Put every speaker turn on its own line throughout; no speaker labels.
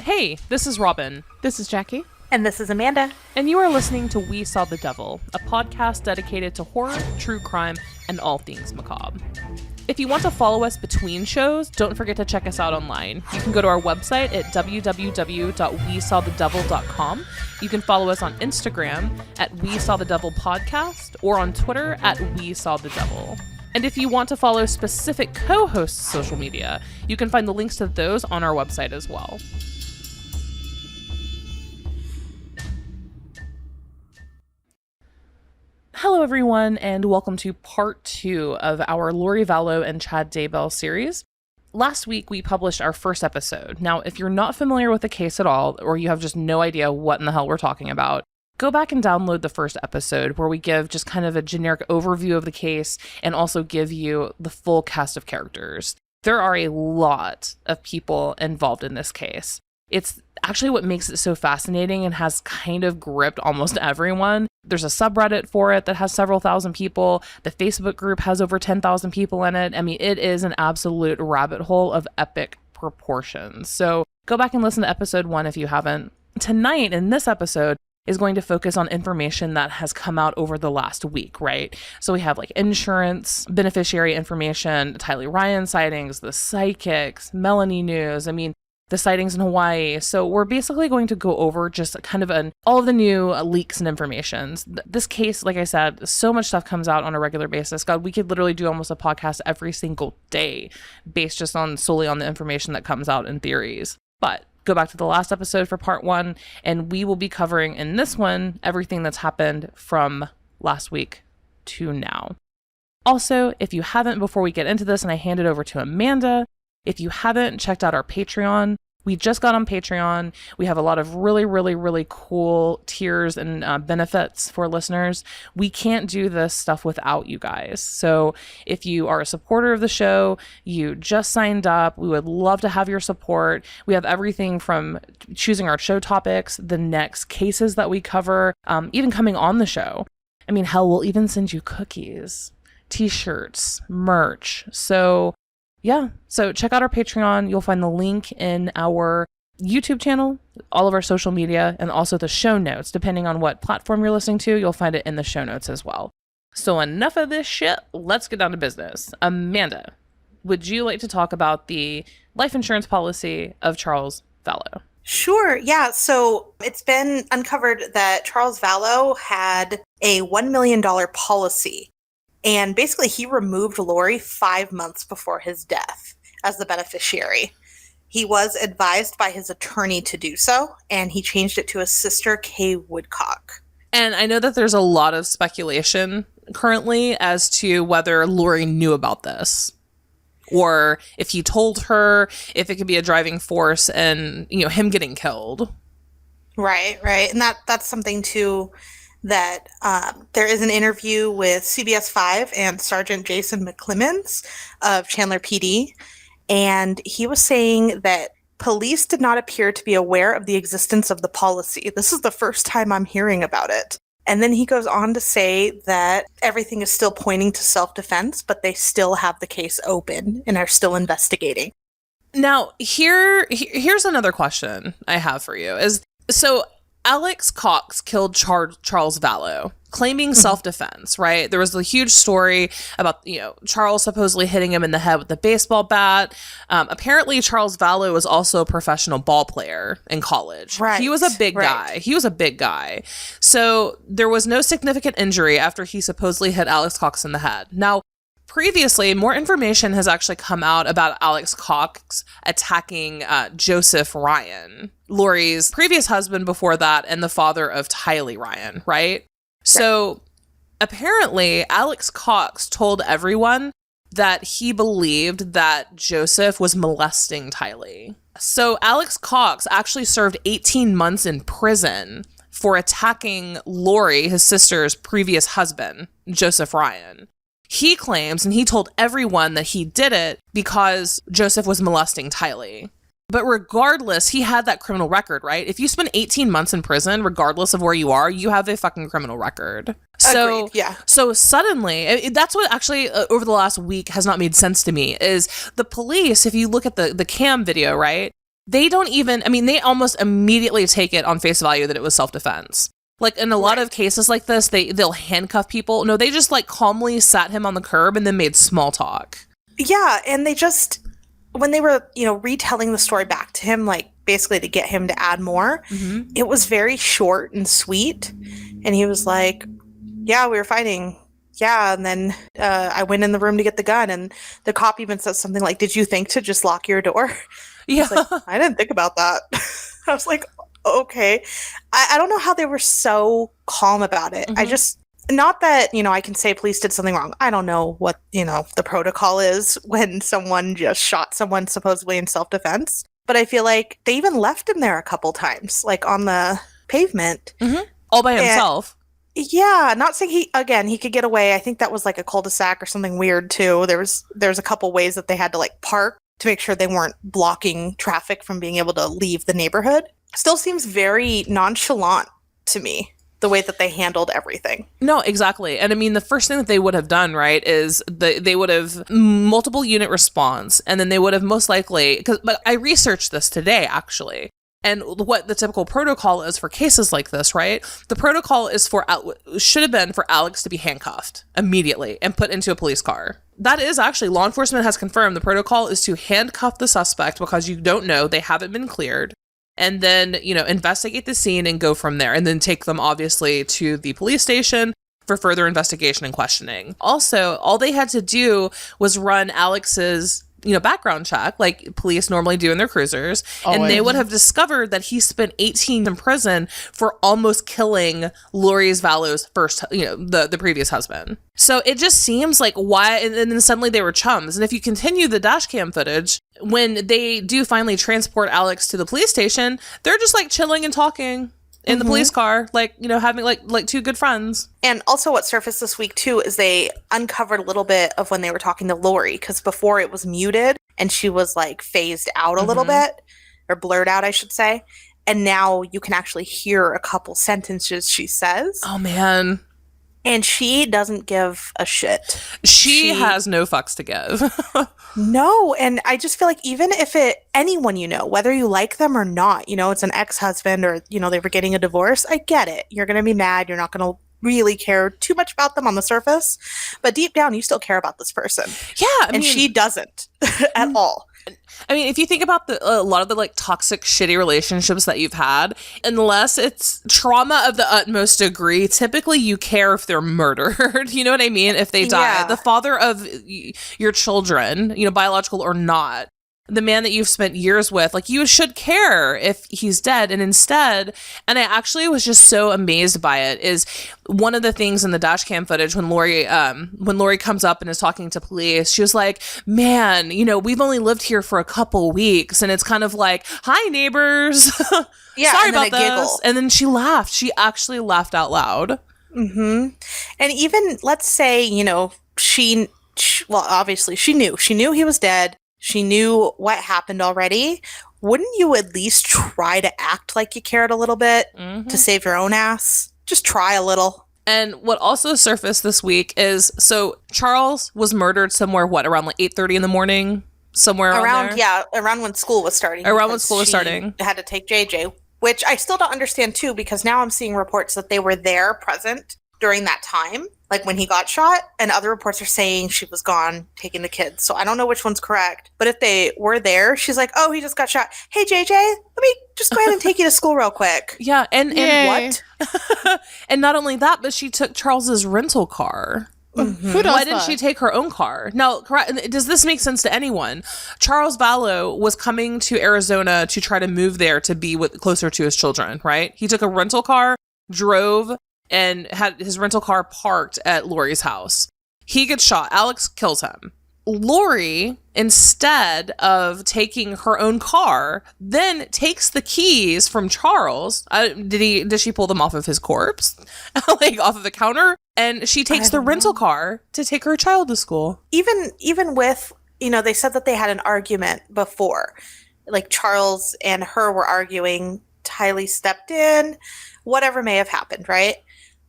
Hey, this is Robin.
This is Jackie.
And this is Amanda.
And you are listening to We Saw the Devil, a podcast dedicated to horror, true crime, and all things macabre. If you want to follow us between shows, don't forget to check us out online. You can go to our website at www.wesawthedevil.com. You can follow us on Instagram at We Saw the Devil Podcast or on Twitter at We Saw the Devil. And if you want to follow specific co-hosts' social media, you can find the links to those on our website as well. Hello, everyone, and welcome to part 2 of our Lori Vallow and Chad Daybell series. Last week, we published our first episode. Now, if you're not familiar with the case at all, or you have just no idea what in the hell we're talking about, go back and download the first episode where we give just kind of a generic overview of the case and also give you the full cast of characters. There are a lot of people involved in this case. It's actually what makes it so fascinating and has kind of gripped almost everyone. There's a subreddit for it that has several thousand people. The Facebook group has over 10,000 people in it. I mean, it is an absolute rabbit hole of epic proportions. So go back and listen to episode 1 if you haven't. Tonight, in this episode, is going to focus on information that has come out over the last week, right? So we have like insurance, beneficiary information, Tylee Ryan sightings, the psychics, Melanie news. I mean, the sightings in Hawaii. So we're basically going to go over just kind of all of the new leaks and informations. This case, like I said, so much stuff comes out on a regular basis. God, we could literally do almost a podcast every single day based just solely on the information that comes out in theories. But go back to the last episode for part 1, and we will be covering in this one everything that's happened from last week to now. Also, if you haven't, before we get into this and I hand it over to Amanda, if you haven't checked out our Patreon, we just got on Patreon. We have a lot of really, really, really cool tiers and benefits for listeners. We can't do this stuff without you guys. So if you are a supporter of the show, you just signed up, we would love to have your support. We have everything from choosing our show topics, the next cases that we cover, even coming on the show. I mean, hell, we'll even send you cookies, t-shirts, merch. So yeah, so check out our Patreon. You'll find the link in our YouTube channel, all of our social media, and also the show notes. Depending on what platform you're listening to, you'll find it in the show notes as well. So enough of this shit. Let's get down to business. Amanda, would you like to talk about the life insurance policy of Charles Vallow?
Sure, yeah. So it's been uncovered that Charles Vallow had a $1 million policy. And basically, he removed Lori 5 months before his death as the beneficiary. He was advised by his attorney to do so, and he changed it to his sister, Kay Woodcock.
And I know that there's a lot of speculation currently as to whether Lori knew about this, or if he told her, if it could be a driving force in, him getting killed.
Right. And that's something too that there is an interview with CBS 5 and Sergeant Jason McClemens of Chandler PD, and he was saying that police did not appear to be aware of the existence of the policy. This is the first time I'm hearing about it. And then he goes on to say that everything is still pointing to self-defense, but they still have the case open and are still investigating.
Now, here's another question I have for you. So Alex Cox killed Charles Vallow, claiming self-defense, right? There was a huge story about, Charles supposedly hitting him in the head with a baseball bat. Apparently, Charles Vallow was also a professional ball player in college.
Right.
He was a big guy. So there was no significant injury after he supposedly hit Alex Cox in the head. Now, previously, more information has actually come out about Alex Cox attacking Joseph Ryan, Lori's previous husband before that, and the father of Tylee Ryan, right? So apparently, Alex Cox told everyone that he believed that Joseph was molesting Tylee. So Alex Cox actually served 18 months in prison for attacking Lori, his sister's previous husband, Joseph Ryan. He claims, and he told everyone that he did it because Joseph was molesting Tylee. But regardless, he had that criminal record, right? If you spend 18 months in prison, regardless of where you are, you have a fucking criminal record. So,
agreed, yeah.
So suddenly, that's what actually over the last week has not made sense to me, is the police, if you look at the cam video, right? they don't even, I mean, they almost immediately take it on face value that it was self-defense. Like, in a lot of cases like this, they'll handcuff people. No, they just, like, calmly sat him on the curb and then made small talk.
Yeah, and they just, when they were, retelling the story back to him, like, basically to get him to add more, it was very short and sweet. And he was like, yeah, we were fighting. Yeah, and then I went in the room to get the gun, and the cop even says something like, did you think to just lock your door?
Yeah.
I was like, I didn't think about that. I was like, okay. I don't know how they were so calm about it. I just, not that, I can say police did something wrong. I don't know what, the protocol is when someone just shot someone supposedly in self-defense. But I feel like they even left him there a couple times, like on the pavement.
All by himself.
Yeah, not saying he could get away. I think that was like a cul-de-sac or something weird too. There's a couple ways that they had to like park to make sure they weren't blocking traffic from being able to leave the neighborhood. Still seems very nonchalant to me, the way that they handled everything.
No, exactly. And I mean, the first thing that they would have done, right, is they would have multiple unit response, and then they would have most likely, but I researched this today, actually. And what the typical protocol is for cases like this, right? The protocol is should have been for Alex to be handcuffed immediately and put into a police car. That is actually, law enforcement has confirmed the protocol is to handcuff the suspect because you don't know, they haven't been cleared. And then, investigate the scene and go from there. And then take them, obviously, to the police station for further investigation and questioning. Also, all they had to do was run Alex's background check, like police normally do in their cruisers. And they would have discovered that he spent 18 in prison for almost killing Lori Vallow's first, the previous husband. So it just seems like why, and then suddenly they were chums. And if you continue the dash cam footage, when they do finally transport Alex to the police station, they're just like chilling and talking in the police car, like, having like two good friends.
And also what surfaced this week too is they uncovered a little bit of when they were talking to Lori, because before it was muted and she was like phased out a little bit, or blurred out, I should say. And now you can actually hear a couple sentences she says.
Oh man.
And she doesn't give a shit.
She has no fucks to give.
No, and I just feel like even if anyone whether you like them or not, it's an ex-husband or, they were getting a divorce, I get it. You're going to be mad. You're not going to really care too much about them on the surface. But deep down, you still care about this person.
Yeah.
And she doesn't at all.
I mean, if you think about a lot of the like toxic, shitty relationships that you've had, unless it's trauma of the utmost degree, typically you care if they're murdered. You know what I mean? If they die,
Yeah.
the father of your children, biological or not, the man that you've spent years with, like you should care if he's dead. And instead, and I actually was just so amazed by it, is one of the things in the dash cam footage when Lori comes up and is talking to police, she was like, man, we've only lived here for a couple weeks. And it's kind of like, hi neighbors.
Yeah,
Sorry
and then
about this.
giggle.
And then she laughed. She actually laughed out loud.
Mm-hmm. And even, let's say, well, obviously she knew he was dead. She knew what happened already. Wouldn't you at least try to act like you cared a little bit to save your own ass? Just try a little.
And what also surfaced this week is, so Charles was murdered somewhere, around like 8:30 in the morning? Somewhere around there?
Yeah, around when school was starting.
Around when school was starting.
Had to take JJ, which I still don't understand too, because now I'm seeing reports that they were there present during that time, like when he got shot, and other reports are saying she was gone taking the kids. So I don't know which one's correct. But if they were there, she's like, oh, he just got shot. Hey, JJ, let me just go ahead and take you to school real quick.
Yeah, and
what?
And not only that, but she took Charles's rental car.
Who does
Why didn't
that?
she take her own car? Now, does this make sense to anyone? Charles Vallow was coming to Arizona to try to move there to be closer to his children, right? He took a rental car, drove, and had his rental car parked at Lori's house. He gets shot. Alex kills him. Lori, instead of taking her own car, then takes the keys from Charles. Did she pull them off of his corpse? Like off of the counter? And she takes the rental car to take her child to school.
Even with, they said that they had an argument before. Like Charles and her were arguing, Tylee stepped in, whatever may have happened, right?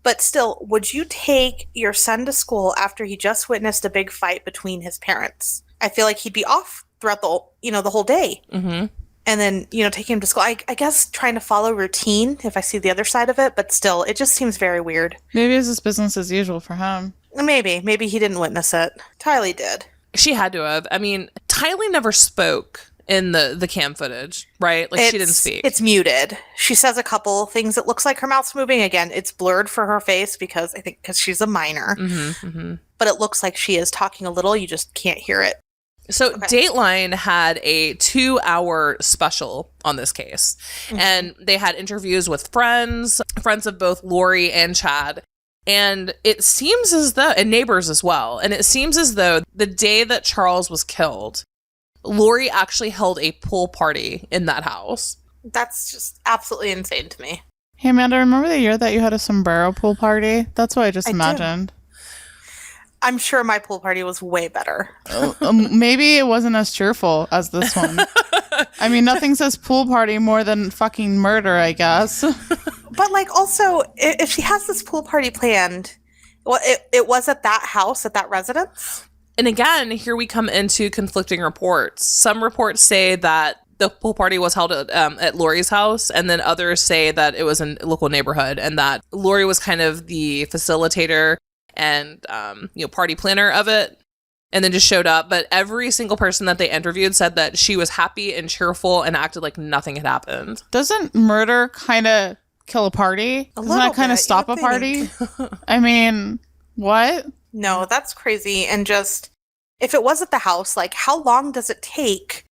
But still, would you take your son to school after he just witnessed a big fight between his parents? I feel like he'd be off throughout the whole day.
Mm-hmm.
and then, taking him to school. I guess trying to follow routine if I see the other side of it, but still, it just seems very weird.
Maybe it's just business as usual for him.
Maybe he didn't witness it. Tylee did.
She had to have. I mean, Tylee never spoke in the cam footage, right? Like, she didn't speak.
It's muted. She says a couple things. It looks like her mouth's moving. Again, it's blurred for her face because she's a minor. But it looks like she is talking a little. You just can't hear it.
So Dateline had a 2-hour special on this case. And they had interviews with friends of both Lori and Chad. And it seems as though, and neighbors as well, and it seems as though the day that Charles was killed, Lori actually held a pool party in that house.
That's just absolutely insane to me.
Hey, Amanda, remember the year that you had a sombrero pool party? That's what I just imagined.
I'm sure my pool party was way better.
Maybe it wasn't as cheerful as this one. I mean, nothing says pool party more than fucking murder, I guess.
But, like, also, if she has this pool party planned, well, it was at that house, at that residence?
And again, here we come into conflicting reports. Some reports say that the pool party was held at Lori's house, and then others say that it was in a local neighborhood, and that Lori was kind of the facilitator and party planner of it, and then just showed up. But every single person that they interviewed said that she was happy and cheerful and acted like nothing had happened.
Doesn't murder kind of kill a party? Doesn't that kind of stop a party? I mean, what?
No, that's crazy. And just, if it was at the house, like, how long does it take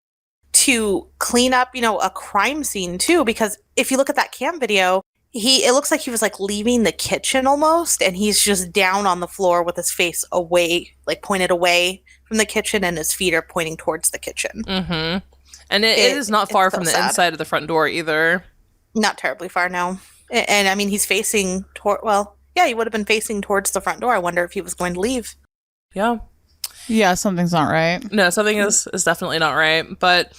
to clean up, a crime scene too? Because if you look at that cam video, it looks like he was, like, leaving the kitchen almost, and he's just down on the floor with his face away, like, pointed away from the kitchen, and his feet are pointing towards the kitchen.
And it is not far from the inside of the front door either.
Not terribly far, no. And I mean, he's facing toward, he would have been facing towards the front door. I wonder if he was going to leave.
Yeah, something's not right.
No, something is definitely not right. But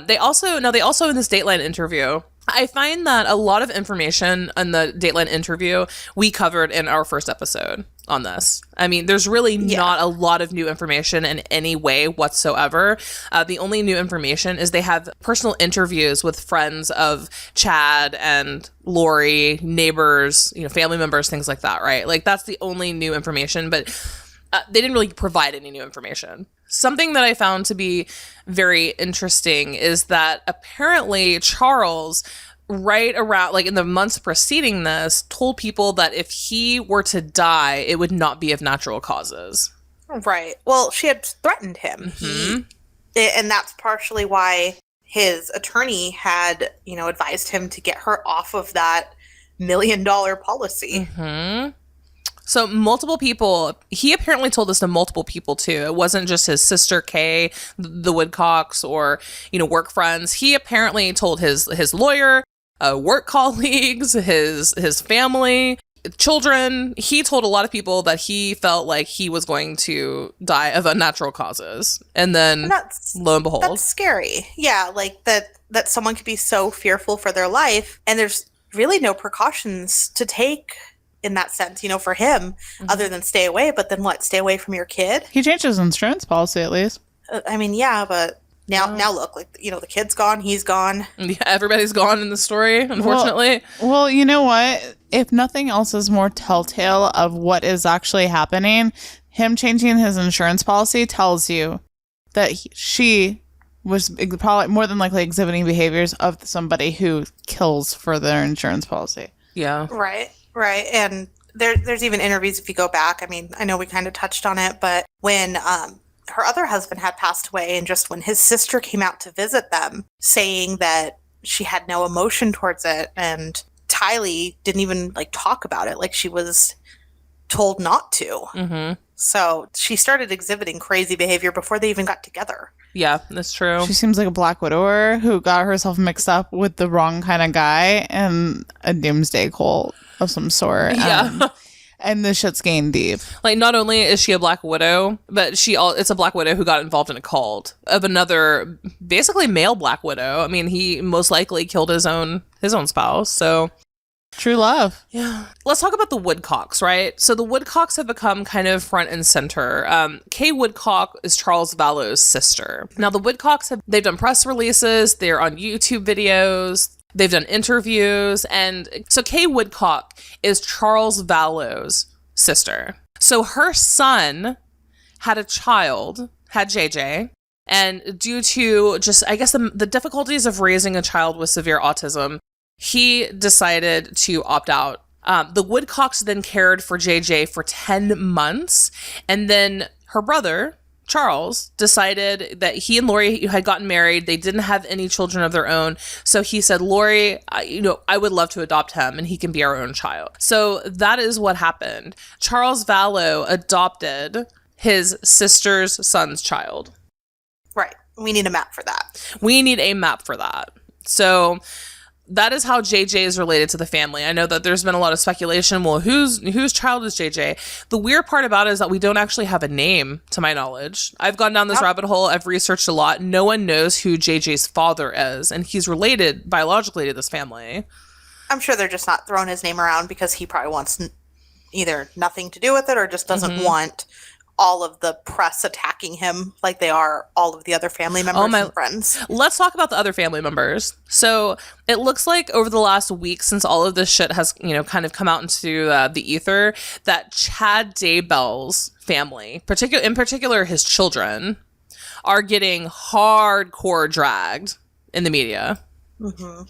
they also in this Dateline interview, I find that a lot of information in the Dateline interview we covered in our first episode on this. I mean, there's really not a lot of new information in any way whatsoever. The only new information is they have personal interviews with friends of Chad and Lori, neighbors, family members, things like that, right? Like, that's the only new information, but they didn't really provide any new information. Something that I found to be very interesting is that apparently Charles, right around, like, in the months preceding this, told people that if he were to die, it would not be of natural causes.
Right. Well, she had threatened him. And that's partially why his attorney had, advised him to get her off of that $1 million policy.
So multiple people, he apparently told this to multiple people too. It wasn't just his sister Kay, the Woodcocks, or, work friends. He apparently told his lawyer, work colleagues, his family, children. He told a lot of people that he felt like he was going to die of unnatural causes. And then, lo and behold.
That's scary. Yeah, like that someone could be so fearful for their life, and there's really no precautions to take in that sense, for him, other than stay away. But then what? Stay away from your kid?
He changed his insurance policy, at least.
I mean, yeah, but now look, like, the kid's gone, he's gone.
Yeah, everybody's gone in the story, unfortunately.
Well, you know what? If nothing else is more telltale of what is actually happening, him changing his insurance policy tells you that she was probably more than likely exhibiting behaviors of somebody who kills for their insurance policy.
Yeah.
Right. And there's even interviews, if you go back. I mean, I know we kind of touched on it, but when her other husband had passed away, and just when his sister came out to visit them, saying that she had no emotion towards it, and Tylee didn't even, like, talk about it, like she was told not to. So she started exhibiting crazy behavior before they even got together.
Yeah, that's true.
She seems like a black widower who got herself mixed up with the wrong kind of guy and a doomsday cult of some sort.
Yeah.
And the shit's getting deep.
Like, not only is she a black widow, but it's a black widow who got involved in a cult of another, basically male black widow. I mean, he most likely killed his own spouse. So
True love.
Yeah. Let's talk about the Woodcocks, right? So the Woodcocks have become kind of front and center. Kay Woodcock is Charles Vallow's sister. Now, the Woodcocks, they've done press releases. They're on YouTube videos. They've done interviews. And so Kay Woodcock is Charles Vallow's sister. So her son had a child, had JJ. And due to just, I guess, the difficulties of raising a child with severe autism, he decided to opt out. The Woodcocks then cared for JJ for 10 months. And then her brother, Charles, decided that he and Lori had gotten married. They didn't have any children of their own. So he said, Lori, I would love to adopt him and he can be our own child. So that is what happened. Charles Vallow adopted his sister's son's child.
Right. We need a map for that.
We need a map for that. So that is how JJ is related to the family. I know that there's been a lot of speculation. Well, whose child is JJ? The weird part about it is that we don't actually have a name, to my knowledge. I've gone down this rabbit hole. I've researched a lot. No one knows who JJ's father is, and he's related biologically to this family.
I'm sure they're just not throwing his name around because he probably wants either nothing to do with it or just doesn't want all of the press attacking him like they are all of the other family members and friends.
Let's talk about the other family members. So it looks like over the last week, since all of this shit has, kind of come out into the ether, that Chad Daybell's family, in particular his children, are getting hardcore dragged in the media. Mm-hmm.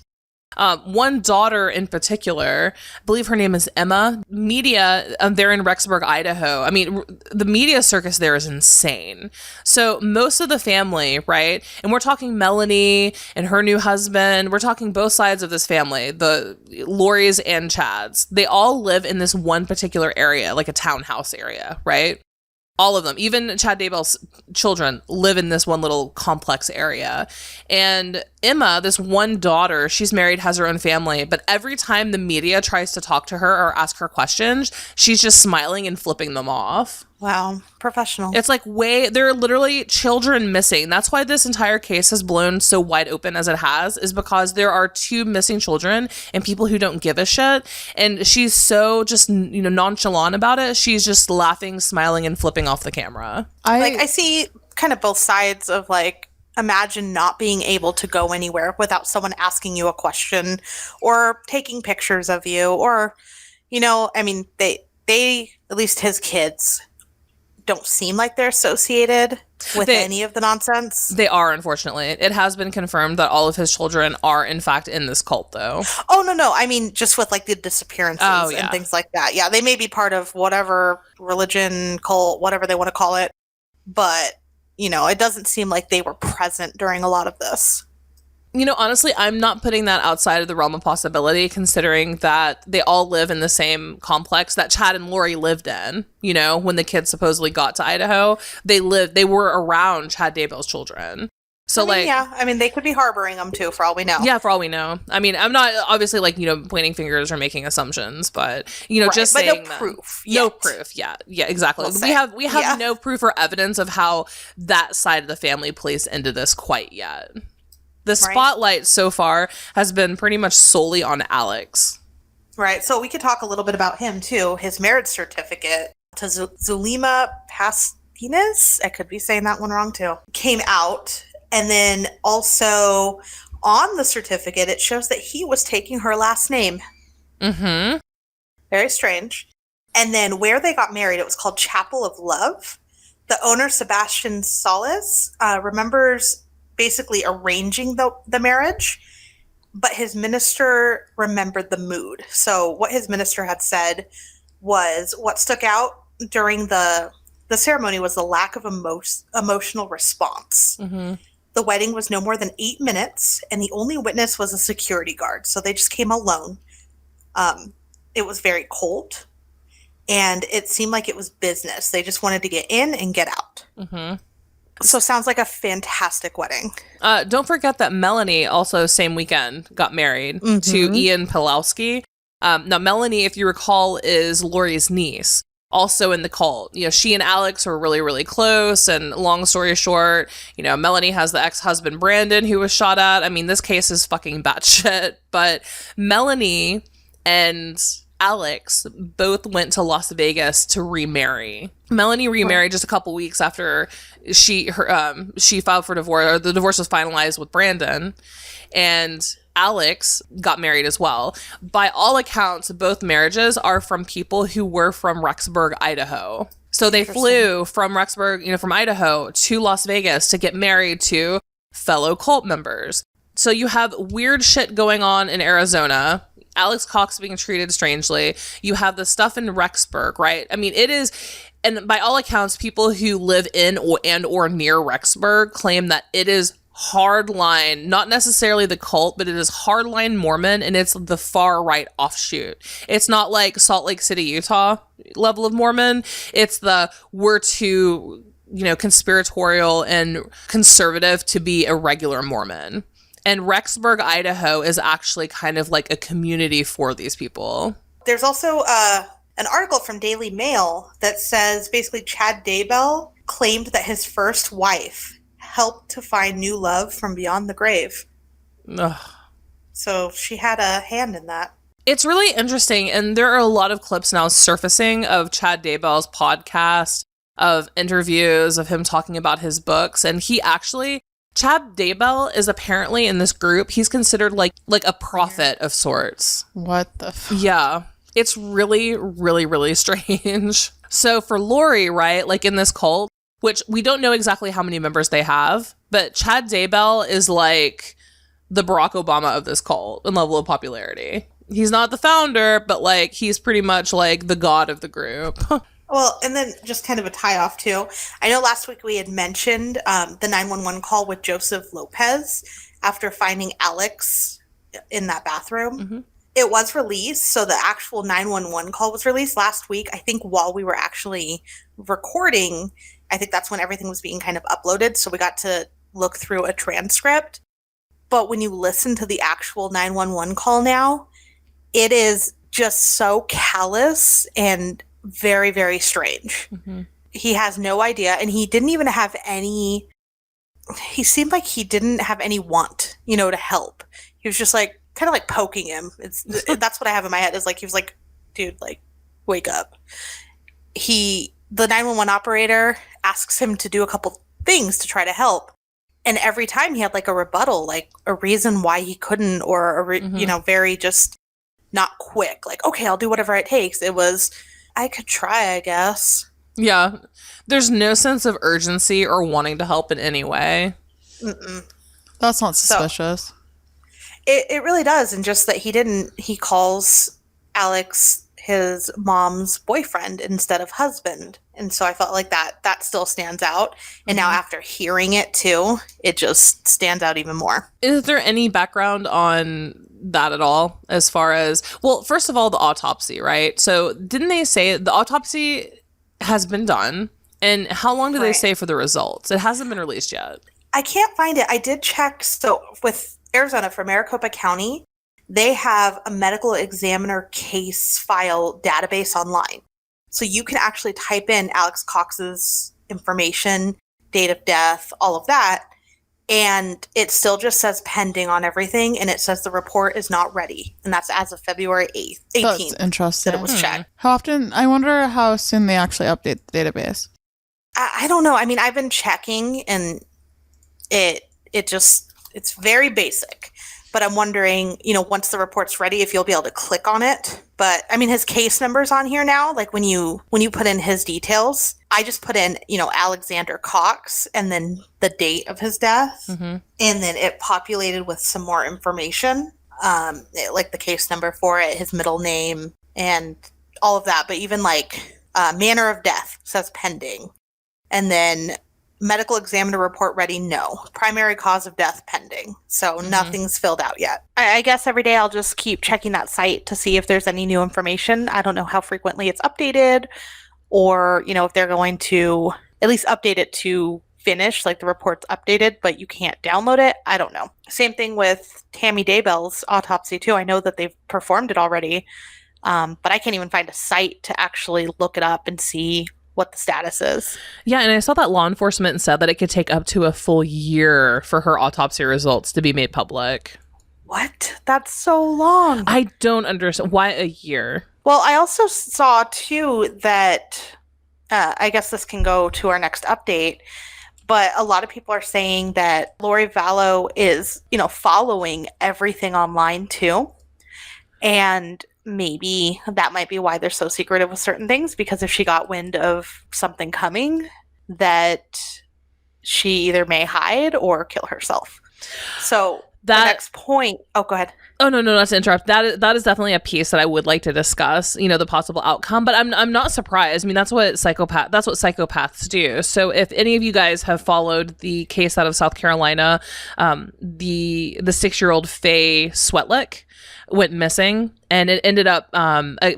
One daughter in particular, I believe her name is Emma. Media, they're in Rexburg, Idaho. I mean, the media circus there is insane. So most of the family, right? And we're talking Melanie and her new husband. We're talking both sides of this family, the Lori's and Chad's. They all live in this one particular area, like a townhouse area, right? All of them, even Chad Daybell's children, live in this one little complex area. And Emma, this one daughter, she's married, has her own family, but every time the media tries to talk to her or ask her questions, she's just smiling and flipping them off.
Wow, professional.
It's like there are literally children missing. That's why this entire case has blown so wide open as it has, is because there are 2 missing children and people who don't give a shit. And she's so just, nonchalant about it. She's just laughing, smiling, and flipping off the camera.
I see kind of both sides of imagine not being able to go anywhere without someone asking you a question or taking pictures of you or, they, at least his kids, don't seem like they're associated with any of the nonsense.
They are, unfortunately. It has been confirmed that all of his children are, in fact, in this cult, though.
Oh, no. I mean, just with, the disappearances and things like that. Yeah, they may be part of whatever religion, cult, whatever they want to call it. But, it doesn't seem like they were present during a lot of this.
Honestly, I'm not putting that outside of the realm of possibility, considering that they all live in the same complex that Chad and Lori lived in. When the kids supposedly got to Idaho, they were around Chad Daybell's children. So
they could be harboring them too, for all we know.
Yeah, for all we know. I mean, I'm not obviously pointing fingers or making assumptions, but just saying
no proof.
No proof. Yeah, exactly. We have no proof or evidence of how that side of the family plays into this quite yet. The spotlight so far has been pretty much solely on Alex.
Right. So we could talk a little bit about him, too. His marriage certificate to Zulema Pastinas, I could be saying that one wrong, too, came out. And then also on the certificate, it shows that he was taking her last name.
Mm-hmm.
Very strange. And then where they got married, it was called Chapel of Love. The owner, Sebastian Solis, remembers basically arranging the marriage, but his minister remembered the mood. So what his minister had said was what stuck out during the ceremony was the lack of emotional response.
Mm-hmm.
The wedding was no more than 8 minutes, and the only witness was a security guard. So they just came alone. It was very cold, and it seemed like it was business. They just wanted to get in and get out.
Mm-hmm.
So sounds like a fantastic wedding.
Don't forget that Melanie also same weekend got married to Ian Pulowski. Now, Melanie, if you recall, is Lori's niece, also in the cult. She and Alex were really, really close. And long story short, Melanie has the ex-husband Brandon who was shot at. I mean, this case is fucking batshit. But Melanie and Alex both went to Las Vegas to remarry. Melanie remarried just a couple weeks after she filed for divorce, or the divorce was finalized with Brandon, and Alex got married as well. By all accounts, both marriages are from people who were from Rexburg, Idaho. So they flew from Rexburg, from Idaho to Las Vegas to get married to fellow cult members. So you have weird shit going on in Arizona. Alex Cox being treated strangely. You have the stuff in Rexburg, right? I mean, it is, and by all accounts, people who live in or near Rexburg claim that it is hardline, not necessarily the cult, but it is hardline Mormon, and it's the far right offshoot. It's not like Salt Lake City, Utah level of Mormon. It's the we're too, conspiratorial and conservative to be a regular Mormon. And Rexburg, Idaho is actually kind of like a community for these people.
There's also an article from Daily Mail that says basically Chad Daybell claimed that his first wife helped to find new love from beyond the grave.
Ugh.
So she had a hand in that.
It's really interesting. And there are a lot of clips now surfacing of Chad Daybell's podcast, of interviews, of him talking about his books. And Chad Daybell is apparently in this group. He's considered like a prophet of sorts.
What the fuck?
Yeah. It's really, really, really strange. So for Lori, right, like in this cult, which we don't know exactly how many members they have, but Chad Daybell is like the Barack Obama of this cult in level of popularity. He's not the founder, but like he's pretty much like the god of the group.
Well, and then just kind of a tie-off, too. I know last week we had mentioned the 911 call with Joseph Lopez after finding Alex in that bathroom.
Mm-hmm.
It was released, so the actual 911 call was released last week. I think while we were actually recording, I think that's when everything was being kind of uploaded, so we got to look through a transcript. But when you listen to the actual 911 call now, it is just so callous and very, very strange.
Mm-hmm.
He has no idea, and he didn't even have any, he seemed like he didn't have any want, to help. He was just like, kind of like poking him. That's what I have in my head, is like, he was like, dude, like, wake up. The 911 operator asks him to do a couple things to try to help. And every time he had like a rebuttal, like a reason why he couldn't, or, very just not quick. Like, okay, I'll do whatever it takes. It was, I could try, I guess.
Yeah. There's no sense of urgency or wanting to help in any way.
Mm-mm.
That's not suspicious.
So, it really does. And just that he calls Alex his mom's boyfriend instead of husband. And so I felt like that still stands out. And now after hearing it too, it just stands out even more.
Is there any background on that at all, as far as, well, first of all, the autopsy, right? So didn't they say the autopsy has been done, and how long do they say for the results? It hasn't been released yet.
I can't find it. I did check. So with Arizona, for Maricopa County, they have a medical examiner case file database online. So you can actually type in Alex Cox's information, date of death, all of that, and it still just says pending on everything, and it says the report is not ready. And that's as of February 18th.
That's interesting.
That it was checked.
How often, I wonder how soon they actually update the database.
I don't know. I mean, I've been checking, and it's very basic. But I'm wondering, once the report's ready, if you'll be able to click on it. But I mean, his case number's on here now. Like when you put in his details, I just put in, Alexander Cox and then the date of his death.
Mm-hmm. And
then it populated with some more information, like the case number for it, his middle name, and all of that. But even like manner of death says pending. And then medical examiner report ready, no. Primary cause of death pending. So nothing's filled out yet. I guess every day I'll just keep checking that site to see if there's any new information. I don't know how frequently it's updated, or, if they're going to at least update it to finish, like the report's updated, but you can't download it. I don't know. Same thing with Tammy Daybell's autopsy too. I know that they've performed it already, but I can't even find a site to actually look it up and see what the status is.
Yeah, and I saw that law enforcement said that it could take up to a full year for her autopsy results to be made public.
What? That's so long.
I don't understand. Why a year?
Well, I also saw too that I guess this can go to our next update, but a lot of people are saying that Lori Vallow is, following everything online too. And maybe that might be why they're so secretive with certain things, because if she got wind of something coming, that she either may hide or kill herself. So the next point. Oh, go ahead.
Oh, no, not to interrupt. That is definitely a piece that I would like to discuss, the possible outcome, but I'm not surprised. I mean, that's what psychopaths do. So if any of you guys have followed the case out of South Carolina, the 6-year-old Faye Sweatlick went missing, and it ended up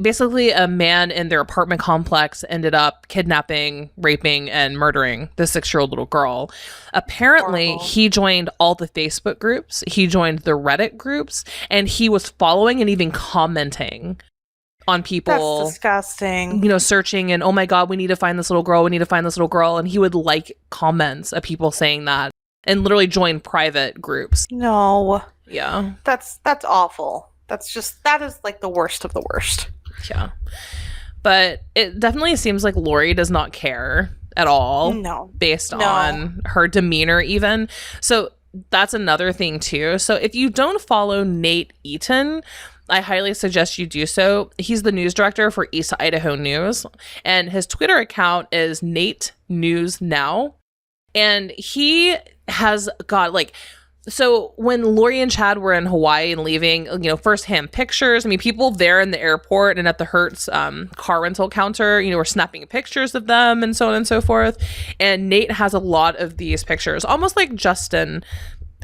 basically a man in their apartment complex ended up kidnapping, raping, and murdering the 6-year-old little girl. Apparently,
Horrible.
he joined all the Facebook groups, he joined the Reddit groups, and he was following and even commenting on people.
That's disgusting.
Searching and, oh my God, we need to find this little girl. We need to find this little girl. And he would like comments of people saying that and literally join private groups.
No.
Yeah.
That's awful. That is like the worst of the worst.
Yeah. But it definitely seems like Lori does not care at all.
No.
Based on her demeanor even. So that's another thing too. So if you don't follow Nate Eaton, I highly suggest you do so. He's the news director for East Idaho News, and his Twitter account is Nate News Now. And he has got so when Lori and Chad were in Hawaii and leaving, firsthand pictures. I mean, people there in the airport and at the Hertz car rental counter, were snapping pictures of them and so on and so forth. And Nate has a lot of these pictures, almost like Justin.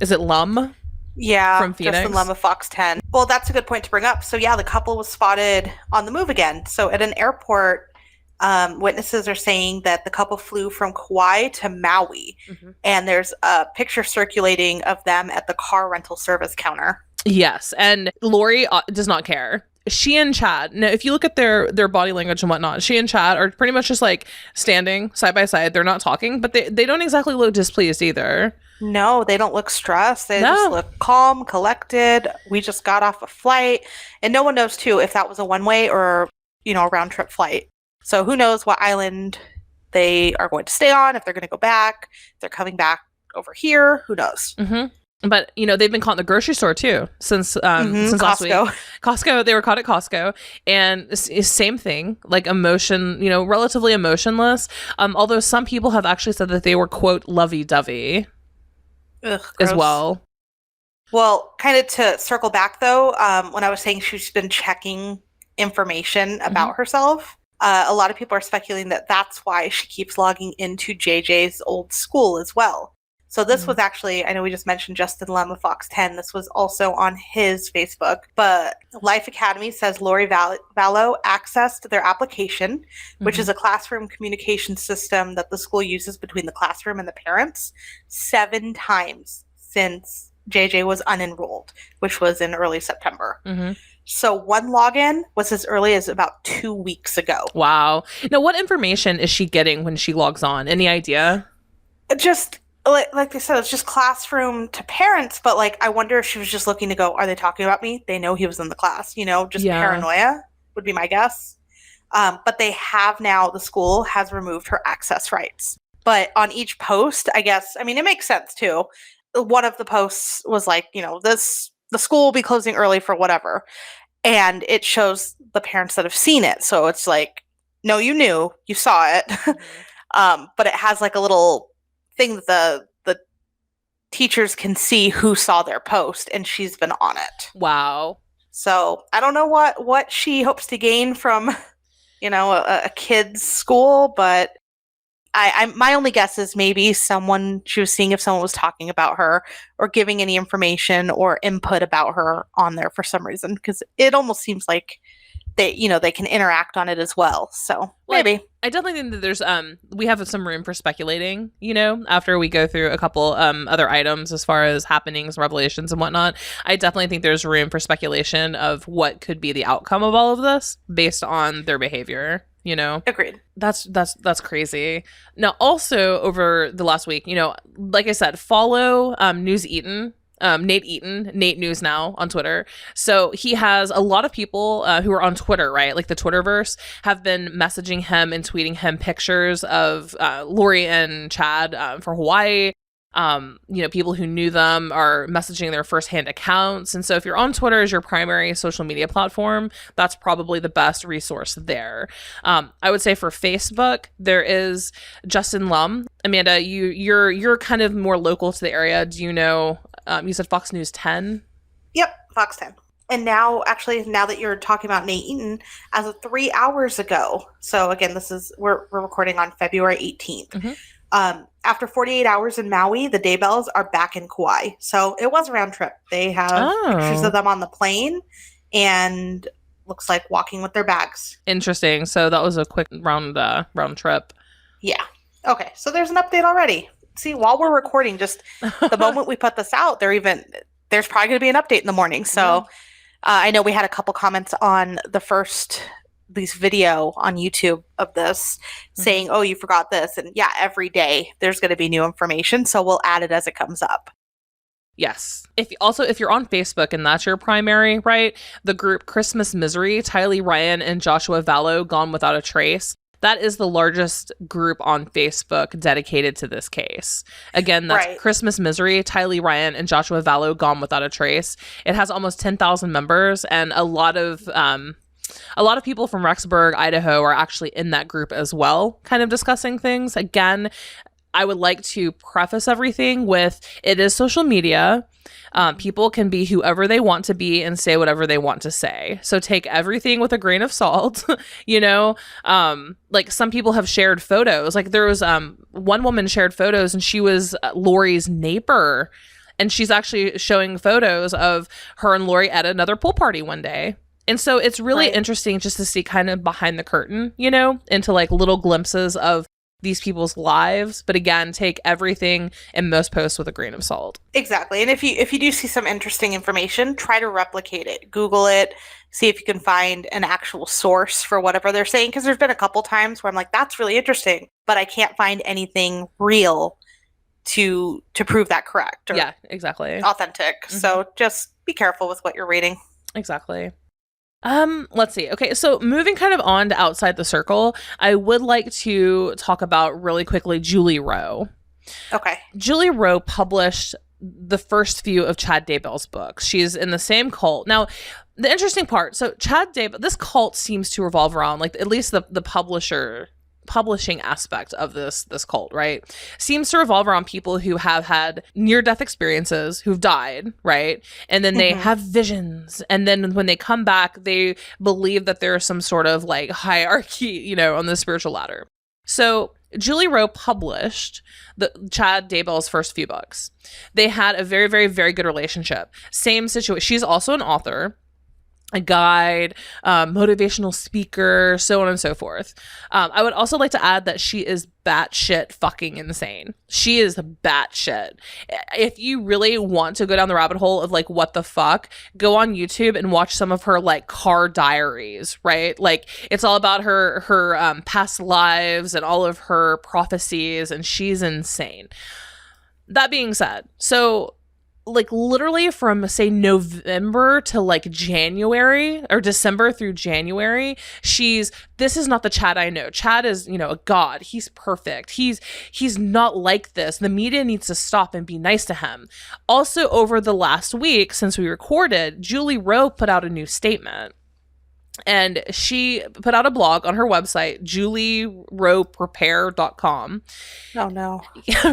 Is it Lum?
Yeah,
from Phoenix.
Justin Lum of Fox 10. Well, that's a good point to bring up. So yeah, the couple was spotted on the move again. So at an airport, witnesses are saying that the couple flew from Kauai to Maui, and there's a picture circulating of them at the car rental service counter.
Yes, and Lori does not care. She and Chad, now if you look at their body language and whatnot, she and Chad are pretty much just standing side by side. They're not talking, but they don't exactly look displeased either.
No, they don't look stressed. They just look calm, collected. We just got off a flight, and no one knows too if that was a one-way or a round-trip flight. So who knows what island they are going to stay on, if they're going to go back, if they're coming back over here, who knows?
But they've been caught in the grocery store too since last week. Costco, they were caught at Costco, and same thing, relatively emotionless. Although some people have actually said that they were, quote, lovey-dovey as well.
Well, kind of to circle back though, when I was saying she's been checking information about herself, a lot of people are speculating that that's why she keeps logging into JJ's old school as well. So this was actually, I know we just mentioned Justin Lum of Fox 10. This was also on his Facebook. But Life Academy says Lori Vallow accessed their application, which is a classroom communication system that the school uses between the classroom and the parents, 7 times since JJ was unenrolled, which was in early September. So one login was as early as about 2 weeks ago.
Wow. Now, what information is she getting when she logs on? Any idea?
Just like I said, it's just classroom to parents, but I wonder if she was just looking to go, are they talking about me? They know he was in the class, paranoia would be my guess. But they have now, the school has removed her access rights. But on each post, I guess, I mean, it makes sense too. One of the posts was the school will be closing early for whatever. And it shows the parents that have seen it. So it's no, you knew, you saw it. But it has a little thing that the teachers can see who saw their post, and she's been on it.
Wow.
So I don't know what she hopes to gain from, a kid's school, but my only guess is maybe she was seeing if someone was talking about her or giving any information or input about her on there for some reason, because it almost seems like they can interact on it as well. So maybe.
I definitely think that there's we have some room for speculating, after we go through a couple other items as far as happenings, revelations, and whatnot. I definitely think there's room for speculation of what could be the outcome of all of this based on their behavior.
Agreed.
That's crazy. Now, also over the last week, like I said, follow News Eaton Nate Eaton, Nate News Now on Twitter. So he has a lot of people who are on Twitter, right? Like the Twitterverse have been messaging him and tweeting him pictures of Lori and Chad for Hawaii. People who knew them are messaging their firsthand accounts. And so if you're on Twitter as your primary social media platform, that's probably the best resource there. I would say for Facebook, there is Justin Lum. Amanda, you're kind of more local to the area. Do you know, you said Fox News 10?
Yep, Fox 10. And now that you're talking about Nate Eaton, as of 3 hours ago, so again, we're recording on February 18th. Mm-hmm. After 48 hours in Maui, the Daybells are back in Kauai. So it was a round trip. They have pictures of them on the plane and looks like walking with their bags.
Interesting. So that was a quick round trip.
Yeah. Okay. So there's an update already. See, while we're recording, just the moment we put this out, there's probably going to be an update in the morning. So I know we had a couple comments on this video on YouTube of this saying, oh, you forgot this. And yeah, every day there's going to be new information. So we'll add it as it comes up.
Yes. If you're on Facebook and that's your primary, right? The group Christmas Misery, Tylee Ryan and Joshua Vallow Gone Without a Trace. That is the largest group on Facebook dedicated to this case. Again, that's Christmas Misery, Tylee Ryan and Joshua Vallow Gone Without a Trace. It has almost 10,000 members, and a lot of people from Rexburg, Idaho are actually in that group as well, kind of discussing things. Again, I would like to preface everything with it is social media. People can be whoever they want to be and say whatever they want to say. So take everything with a grain of salt, like some people have shared photos. Like there was one woman shared photos and she was Lori's neighbor. And she's actually showing photos of her and Lori at another pool party one day. And so it's really interesting just to see kind of behind the curtain, into like little glimpses of these people's lives. But again, take everything in most posts with a grain of salt.
Exactly. And if you do see some interesting information, try to replicate it. Google it. See if you can find an actual source for whatever they're saying. Because there's been a couple times where I'm like, that's really interesting, but I can't find anything real to prove that correct or
exactly
authentic. Mm-hmm. So just be careful with what you're reading.
Exactly. Let's see. Okay, so moving kind of on to outside the circle, I would like to talk about really quickly Julie Rowe.
Okay.
Julie Rowe published the first few of Chad Daybell's books. She's in the same cult. Now, the interesting part, so Chad Daybell, this cult seems to revolve around, like, at least the publishing aspect of this cult, right, seems to revolve around people who have had near-death experiences, who've died, right, and then they have visions, and then when they come back, they believe that there's some sort of like hierarchy, on the spiritual ladder. So Julie Rowe published the Chad Daybell's first few books. They had a very, very, very good relationship. Same situation. She's also an author, a guide, motivational speaker, so on and so forth. I would also like to add that she is batshit fucking insane. She is batshit. If you really want to go down the rabbit hole of like what the fuck, go on YouTube and watch some of her like car diaries, right? Like it's all about her past lives and all of her prophecies, and she's insane. That being said, so like literally from say November to like January or December through January, this is not the Chad I know. Chad is, a god. He's perfect. He's not like this. The media needs to stop and be nice to him. Also, over the last week since we recorded, Julie Rowe put out a new statement. And she put out a blog on her website, julieroweprepare.com.
Oh, no.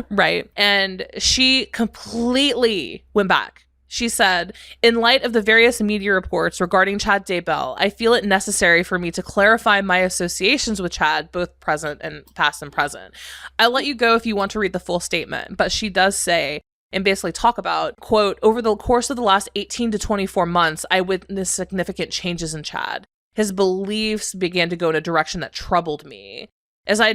Right. And she completely went back. She said, in light of the various media reports regarding Chad Daybell, I feel it necessary for me to clarify my associations with Chad, both present and past and present. I'll let you go if you want to read the full statement, but she does say, and basically talk about, quote, over the course of the last 18 to 24 months, I witnessed significant changes in Chad. His beliefs began to go in a direction that troubled me. As I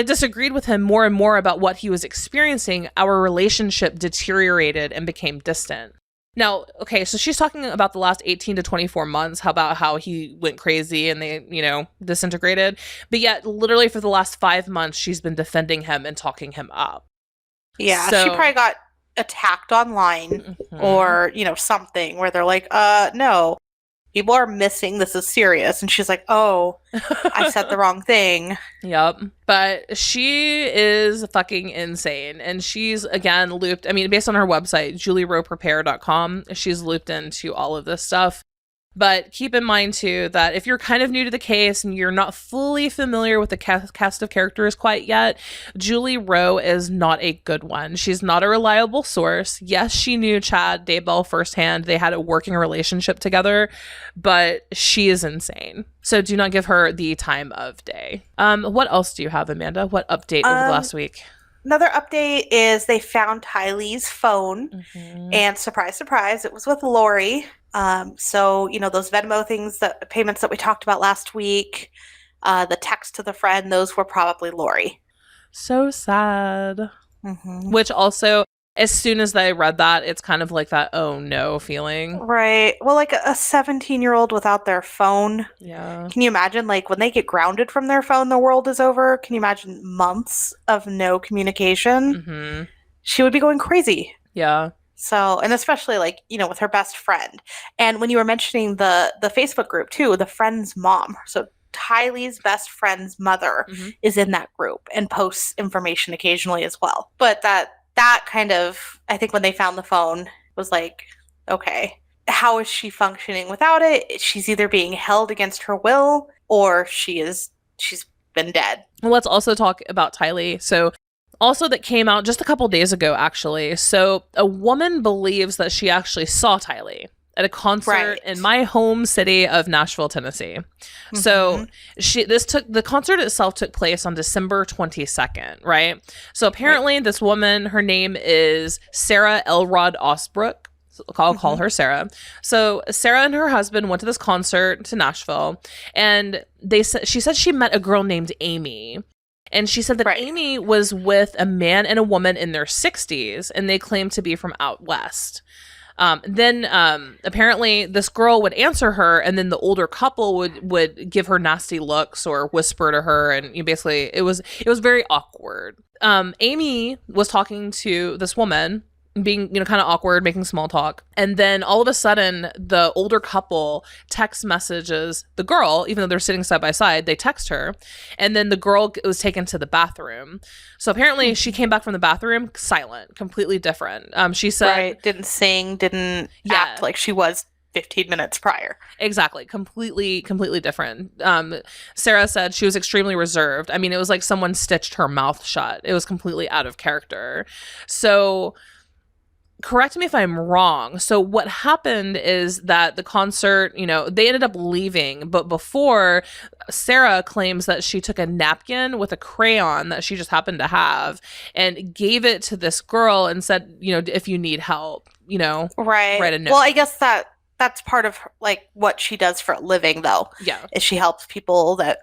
disagreed with him more and more about what he was experiencing, our relationship deteriorated and became distant. Now, okay, so she's talking about the last 18 to 24 months, how he went crazy and they, disintegrated. But yet, literally for the last 5 months, she's been defending him and talking him up.
Yeah, so, she probably got attacked online
Mhm.
or, something where they're like, no, people are missing. This is serious. And she's like, oh, I said the wrong thing.
Yep. But she is fucking insane. And she's, again, looped, I mean, based on her website, julieroprepare.com, she's looped into all of this stuff. But keep in mind, too, that if you're kind of new to the case and you're not fully familiar with the cast of characters quite yet, Julie Rowe is not a good one. She's not a reliable source. Yes, she knew Chad Daybell firsthand. They had a working relationship together, but she is insane. So do not give her the time of day. What else do you have, Amanda? What update over the last week?
Another update is they found Tylee's phone, and surprise, surprise, it was with Lori. So, those Venmo things, the payments that we talked about last week, the text to the friend, those were probably Lori.
So sad. Which also, as soon as I read that, it's kind of like that, oh no feeling.
Right. Well, like a 17-year-old without their phone.
Yeah.
Can you imagine, like, when they get grounded from their phone, the world is over? Can you imagine months of no communication? She would be going crazy.
Yeah.
So, and especially like, with her best friend. And when you were mentioning the Facebook group too, the friend's mom. So Tylee's best friend's mother is in that group and posts information occasionally as well. But that kind of, I think when they found the phone was like, okay, how is she functioning without it? She's either being held against her will or she's been dead.
Well, let's also talk about Tylee. So also that came out just a couple days ago, actually. So a woman believes that she actually saw Tylee at a concert in my home city of Nashville, Tennessee. So the concert itself took place on December 22nd, right? So apparently this woman, her name is Sarah Elrod Osbrook. I'll call her Sarah. So Sarah and her husband went to this concert to Nashville, and she said she met a girl named Amy. And she said that Amy was with a man and a woman in their 60s, and they claimed to be from out west. Then apparently this girl would answer her, and then the older couple would give her nasty looks or whisper to her, and basically it was very awkward. Amy was talking to this woman, being kind of awkward, making small talk, and then all of a sudden the older couple text messages the girl, even though they're sitting side by side. They text her, and then the girl was taken to the bathroom. So apparently she came back from the bathroom silent, completely different. She said
didn't sing, didn't act like she was 15 minutes prior.
Exactly. Completely different. Sarah said she was extremely reserved. I mean, it was like someone stitched her mouth shut. It was completely out of character. So correct me if I'm wrong. So what happened is that the concert, they ended up leaving. But before, Sarah claims that she took a napkin with a crayon that she just happened to have and gave it to this girl and said, if you need help, write a note.
Well, I guess that's part of like what she does for a living, though.
Yeah.
Is she helps people that,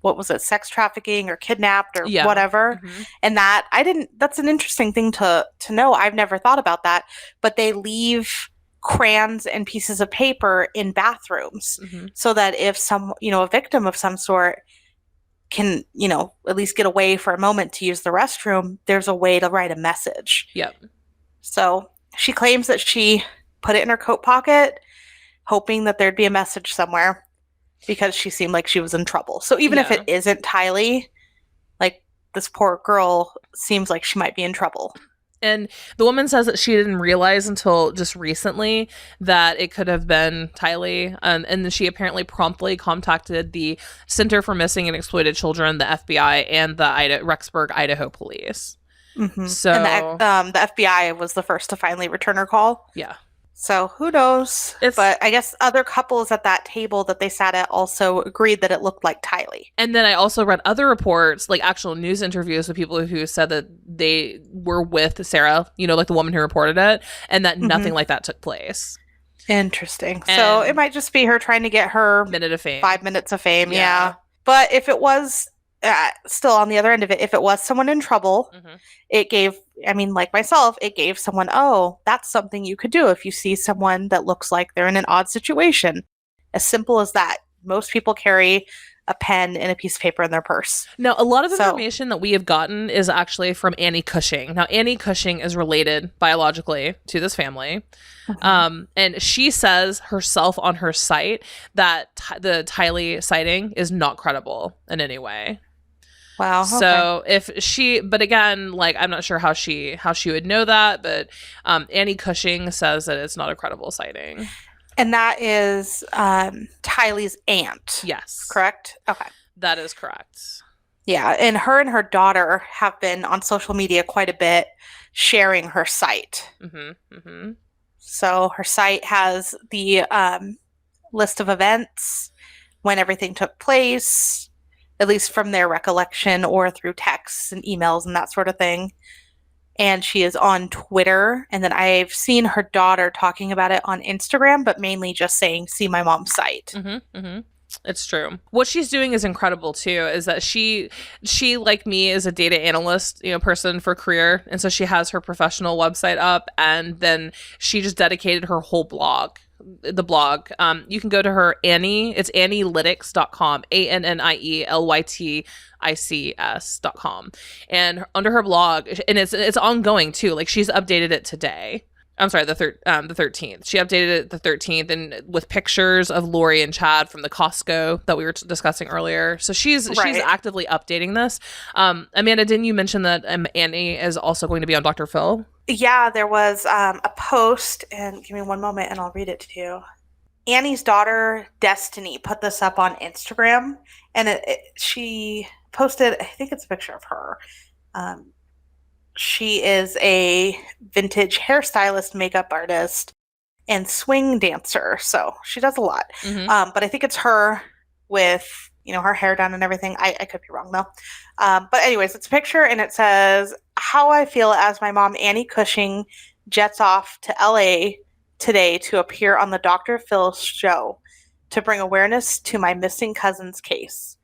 what was it, sex trafficking or kidnapped or whatever. And that's an interesting thing to know. I've never thought about that, but they leave crayons and pieces of paper in bathrooms so that if a victim of some sort can, at least get away for a moment to use the restroom, there's a way to write a message.
Yep.
So she claims that she put it in her coat pocket, hoping that there'd be a message somewhere, because she seemed like she was in trouble. So even if it isn't Tylee, like, this poor girl seems like she might be in trouble.
And the woman says that she didn't realize until just recently that it could have been Tylee. And then she apparently promptly contacted the Center for Missing and Exploited Children, the FBI, and the Rexburg, Idaho police. So,
and the FBI was the first to finally return her call.
Yeah.
So who knows? But I guess other couples at that table that they sat at also agreed that it looked like Tylee.
And then I also read other reports, like actual news interviews with people who said that they were with Sarah, like the woman who reported it, and that nothing like that took place.
Interesting. So it might just be her trying to get her
5
minutes of fame. Yeah. But if it was still on the other end of it, if it was someone in trouble, it gave, like myself, it gave someone, oh, that's something you could do if you see someone that looks like they're in an odd situation. As simple as that. Most people carry a pen and a piece of paper in their purse.
Now, a lot of information that we have gotten is actually from Annie Cushing. Now, Annie Cushing is related biologically to this family. And she says herself on her site that the Tylee sighting is not credible in any way.
Wow.
So but again, like, I'm not sure how she would know that, but Annie Cushing says that it's not a credible sighting.
And that is Tylee's aunt.
Yes.
Correct? Okay.
That is correct.
Yeah. And her daughter have been on social media quite a bit sharing her site. So her site has the list of events, when everything took place, at least from their recollection or through texts and emails and that sort of thing. And she is on Twitter. And then I've seen her daughter talking about it on Instagram, but mainly just saying, see my mom's site.
It's true. What she's doing is incredible too, is that she like me is a data analyst, person for career. And so she has her professional website up, and then she just dedicated her whole blog. The blog. You can go to her Annie. It's annielytics.com, ANNIELYTICS.com. And under her blog, and it's ongoing too. Like, she's updated it today. I'm sorry, the 13th. She updated it the 13th, and with pictures of Lori and Chad from the Costco that we were discussing earlier. So she's actively updating this. Amanda, didn't you mention that Annie is also going to be on Dr. Phil?
Yeah, there was a post, and give me one moment and I'll read it to you. Annie's daughter, Destiny, put this up on Instagram, and she posted, I think it's a picture of her. She is a vintage hairstylist, makeup artist, and swing dancer. So she does a lot. But I think it's her with, her hair done and everything. I could be wrong, though. But anyways, it's a picture, and it says, how I feel as my mom, Annie Cushing, jets off to LA today to appear on the Dr. Phil show to bring awareness to my missing cousin's case.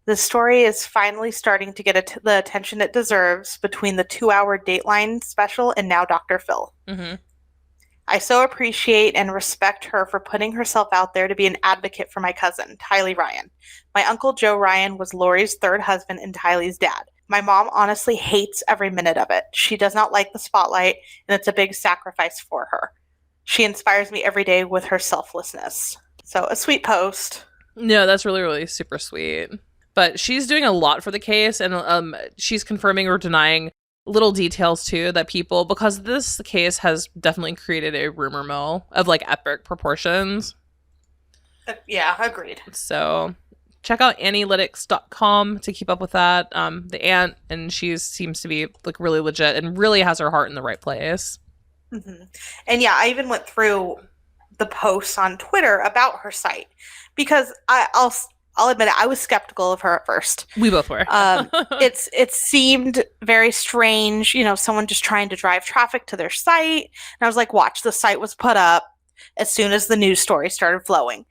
The story is finally starting to get the attention it deserves between the 2-hour Dateline special and now Dr. Phil. I so appreciate and respect her for putting herself out there to be an advocate for my cousin, Tylee Ryan. My uncle Joe Ryan was Lori's third husband and Tylee's dad. My mom honestly hates every minute of it. She does not like the spotlight, and it's a big sacrifice for her. She inspires me every day with her selflessness. So, a sweet post.
No, that's really, really super sweet. But she's doing a lot for the case, and she's confirming or denying little details too, that people, because this case has definitely created a rumor mill of like epic proportions.
Yeah, agreed.
So check out annielytics.com to keep up with that. The aunt, and she seems to be like really legit and really has her heart in the right place.
And yeah, I even went through the posts on Twitter about her site, because I'll admit it, I was skeptical of her at first.
We both were.
It seemed very strange, someone just trying to drive traffic to their site. And I was like, watch, the site was put up as soon as the news story started flowing.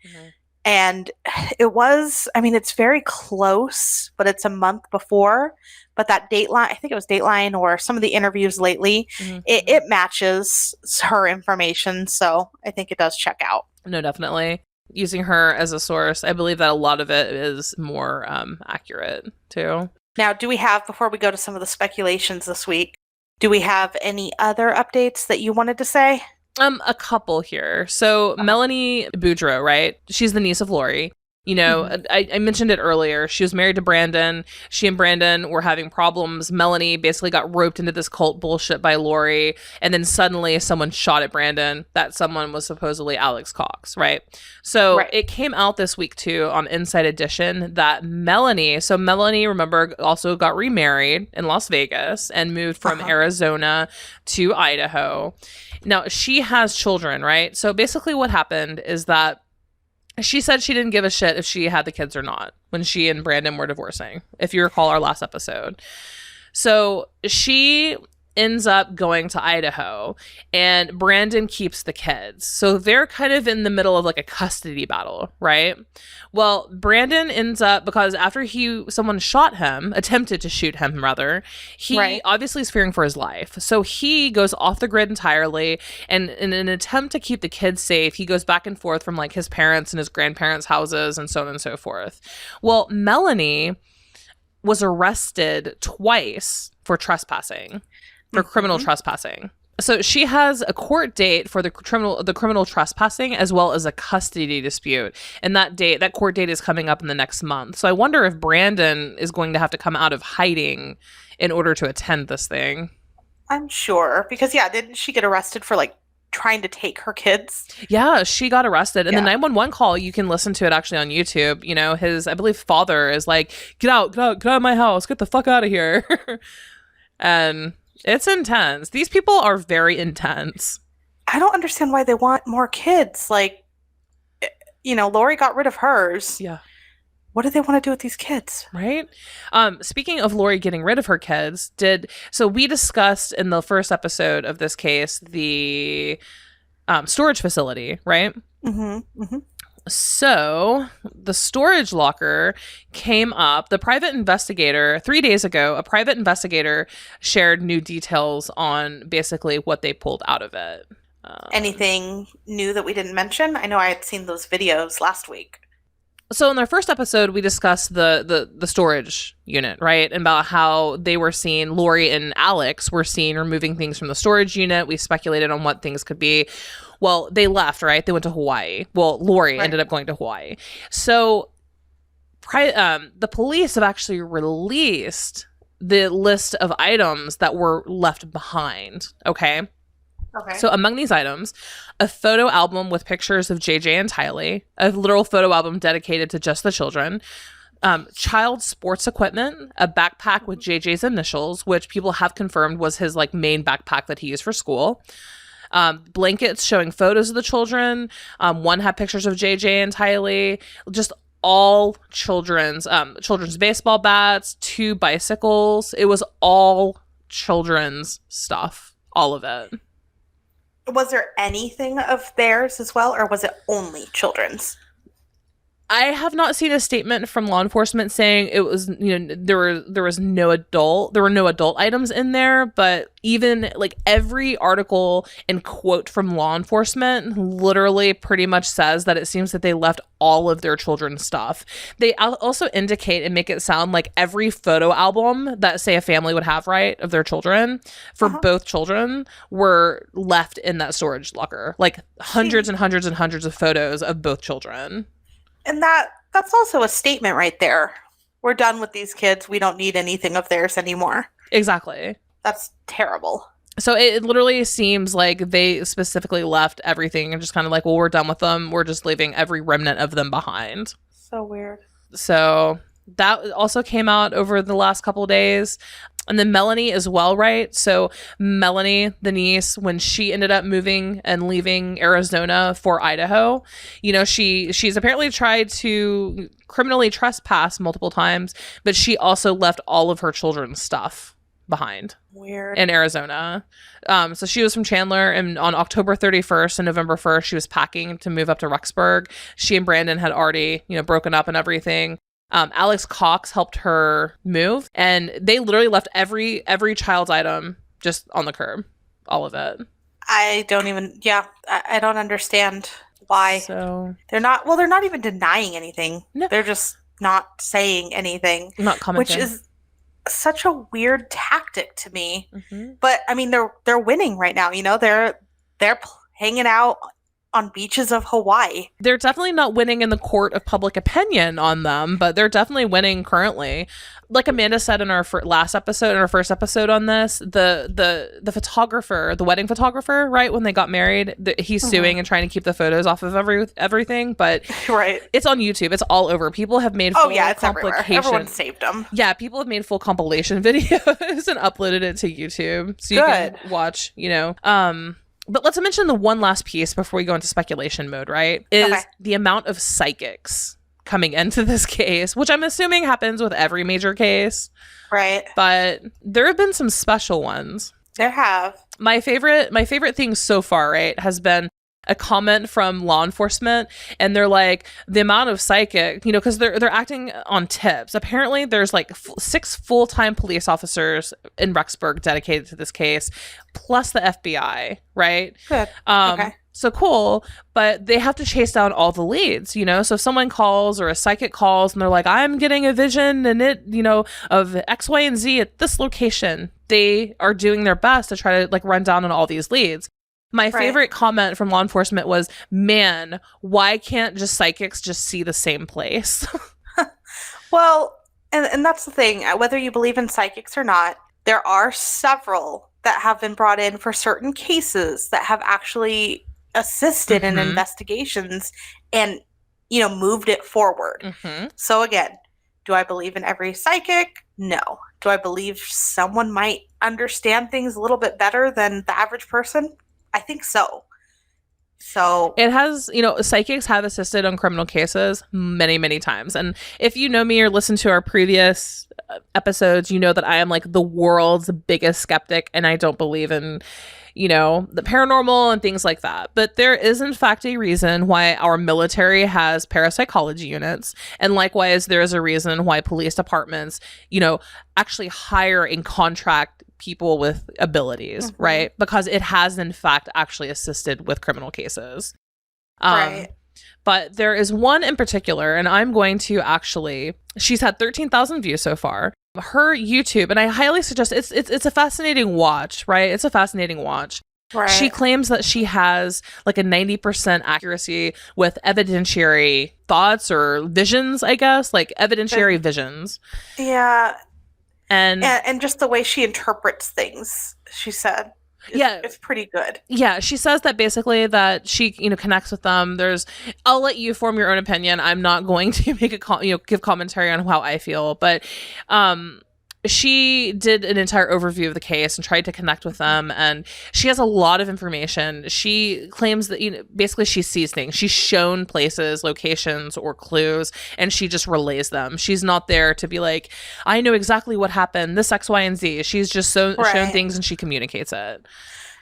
And it was, it's very close, but it's a month before. But that Dateline, I think it was Dateline or some of the interviews lately, it matches her information. So I think it does check out.
No, definitely. Using her as a source, I believe that a lot of it is more accurate too. Now,
before we go to some of the speculations this week, do we have any other updates that you wanted to say?
A couple here. So Melanie Boudreaux, right? She's the niece of Lori. I mentioned it earlier. She was married to Brandon. She and Brandon were having problems. Melanie basically got roped into this cult bullshit by Lori. And then suddenly someone shot at Brandon. That someone was supposedly Alex Cox, right? So It came out this week too on Inside Edition that Melanie, remember, also got remarried in Las Vegas and moved from Arizona to Idaho. Now she has children, right? So basically what happened is that she said she didn't give a shit if she had the kids or not when she and Brandon were divorcing, if you recall our last episode. So she ends up going to Idaho, and Brandon keeps the kids. So they're kind of in the middle of like a custody battle, right? Well, Brandon ends up, because after someone shot him, attempted to shoot him rather, he obviously is fearing for his life. So he goes off the grid entirely, and in an attempt to keep the kids safe, he goes back and forth from like his parents and his grandparents' houses and so on and so forth. Well, Melanie was arrested twice for trespassing, for criminal trespassing. So she has a court date for the criminal trespassing as well as a custody dispute. And that court date is coming up in the next month. So I wonder if Brandon is going to have to come out of hiding in order to attend this thing.
I'm sure, because didn't she get arrested for like trying to take her kids?
Yeah, she got arrested. And the 911 call, you can listen to it actually on YouTube. You know, his, I believe, father is like, get out of my house, get the fuck out of here. And it's intense. These people are very intense.
I don't understand why they want more kids. Like, Lori got rid of hers.
Yeah.
What do they want to do with these kids?
Right? Speaking of Lori getting rid of her kids, so we discussed in the first episode of this case the storage facility, right?
Mm-hmm. Mm-hmm.
So the storage locker came up. The private investigator, 3 days ago, a private investigator shared new details on basically what they pulled out of it.
Anything new that we didn't mention? I know I had seen those videos last week.
So in our first episode, we discussed the storage unit, right? And about how they were seen, Lori and Alex were seen removing things from the storage unit. We speculated on what things could be. Well, they left, right? They went to Hawaii. Well, Lori ended up going to Hawaii. So the police have actually released the list of items that were left behind, okay?
Okay.
So among these items, a photo album with pictures of JJ and Tylee, a literal photo album dedicated to just the children, child sports equipment, a backpack with JJ's initials, which people have confirmed was his like main backpack that he used for school, blankets showing photos of the children. One had pictures of JJ and Tylee, just all children's baseball bats, 2 bicycles. It was all children's stuff, all of it.
Was there anything of theirs as well, or was it only children's?
I have not seen a statement from law enforcement saying it was, there were no adult items in there, but even like every article and quote from law enforcement literally pretty much says that it seems that they left all of their children's stuff. They also indicate and make it sound like every photo album that, say, a family would have, right, of their children for both children were left in that storage locker, like hundreds and hundreds and hundreds of photos of both children.
And that's also a statement right there. We're done with these kids. We don't need anything of theirs anymore.
Exactly.
That's terrible.
So it literally seems like they specifically left everything and just kind of like, well, we're done with them. We're just leaving every remnant of them behind.
So weird.
So that also came out over the last couple of days. And then Melanie as well, right? So Melanie, the niece, when she ended up moving and leaving Arizona for Idaho, she's apparently tried to criminally trespass multiple times, but she also left all of her children's stuff behind.
Weird.
In Arizona. So she was from Chandler, and on October 31st and November 1st, she was packing to move up to Rexburg. She and Brandon had already, broken up and everything. Alex Cox helped her move, and they literally left every child's item just on the curb, all of it.
I don't understand why.
So
they're not even denying anything. No. They're just not saying anything.
Not commenting.
Which is such a weird tactic to me. Mm-hmm. But I mean, they're winning right now. They're hanging out on beaches of Hawaii.
They're definitely not winning in the court of public opinion on them, but they're definitely winning currently. Like Amanda said in our first episode on this, the photographer, the wedding photographer, right, when they got married, he's suing and trying to keep the photos off of everything, but
right.
It's on YouTube. It's all over. People have made full
it's everywhere. Everyone saved them.
Yeah, people have made full compilation videos and uploaded it to YouTube, so you can watch, But let's mention the one last piece before we go into speculation mode, right? Is the amount of psychics coming into this case, which I'm assuming happens with every major case.
Right.
But there have been some special ones.
There have.
My favorite thing so far, right, has been a comment from law enforcement, and they're like, the amount of psychic, because they're acting on tips. Apparently there's like 6 full-time police officers in Rexburg dedicated to this case, plus the FBI, right?
Good. Okay.
So cool, but they have to chase down all the leads, so if someone calls or a psychic calls and they're like, I'm getting a vision and it, of X, Y, and Z at this location, they are doing their best to try to like run down on all these leads. My favorite comment from law enforcement was, man, why can't just psychics just see the same place?
Well, and that's the thing. Whether you believe in psychics or not, there are several that have been brought in for certain cases that have actually assisted in investigations and, moved it forward. So again, do I believe in every psychic? No. Do I believe someone might understand things a little bit better than the average person? I think so. So
it has, psychics have assisted on criminal cases many, many times. And if you know me or listen to our previous episodes, you know that I am like the world's biggest skeptic and I don't believe in, the paranormal and things like that. But there is in fact a reason why our military has parapsychology units. And likewise, there is a reason why police departments, actually hire and contract people with abilities, right? Because it has in fact actually assisted with criminal cases.
Right.
But there is one in particular, and I'm going to she's had 13,000 views so far. Her YouTube, and I highly suggest it's a fascinating watch, right? It's a fascinating watch.
Right.
She claims that she has like a 90% accuracy with evidentiary thoughts or visions, I guess, like evidentiary visions.
Yeah.
And
just the way she interprets things, she said. It's pretty good.
Yeah, she says that basically that she, connects with them. I'll let you form your own opinion. I'm not going to make give commentary on how I feel, but she did an entire overview of the case and tried to connect with them, and she has a lot of information. She claims that basically she sees things. She's shown places, locations, or clues, and she just relays them. She's not there to be like, I know exactly what happened, this X, Y, and Z. She's just shown things and she communicates it.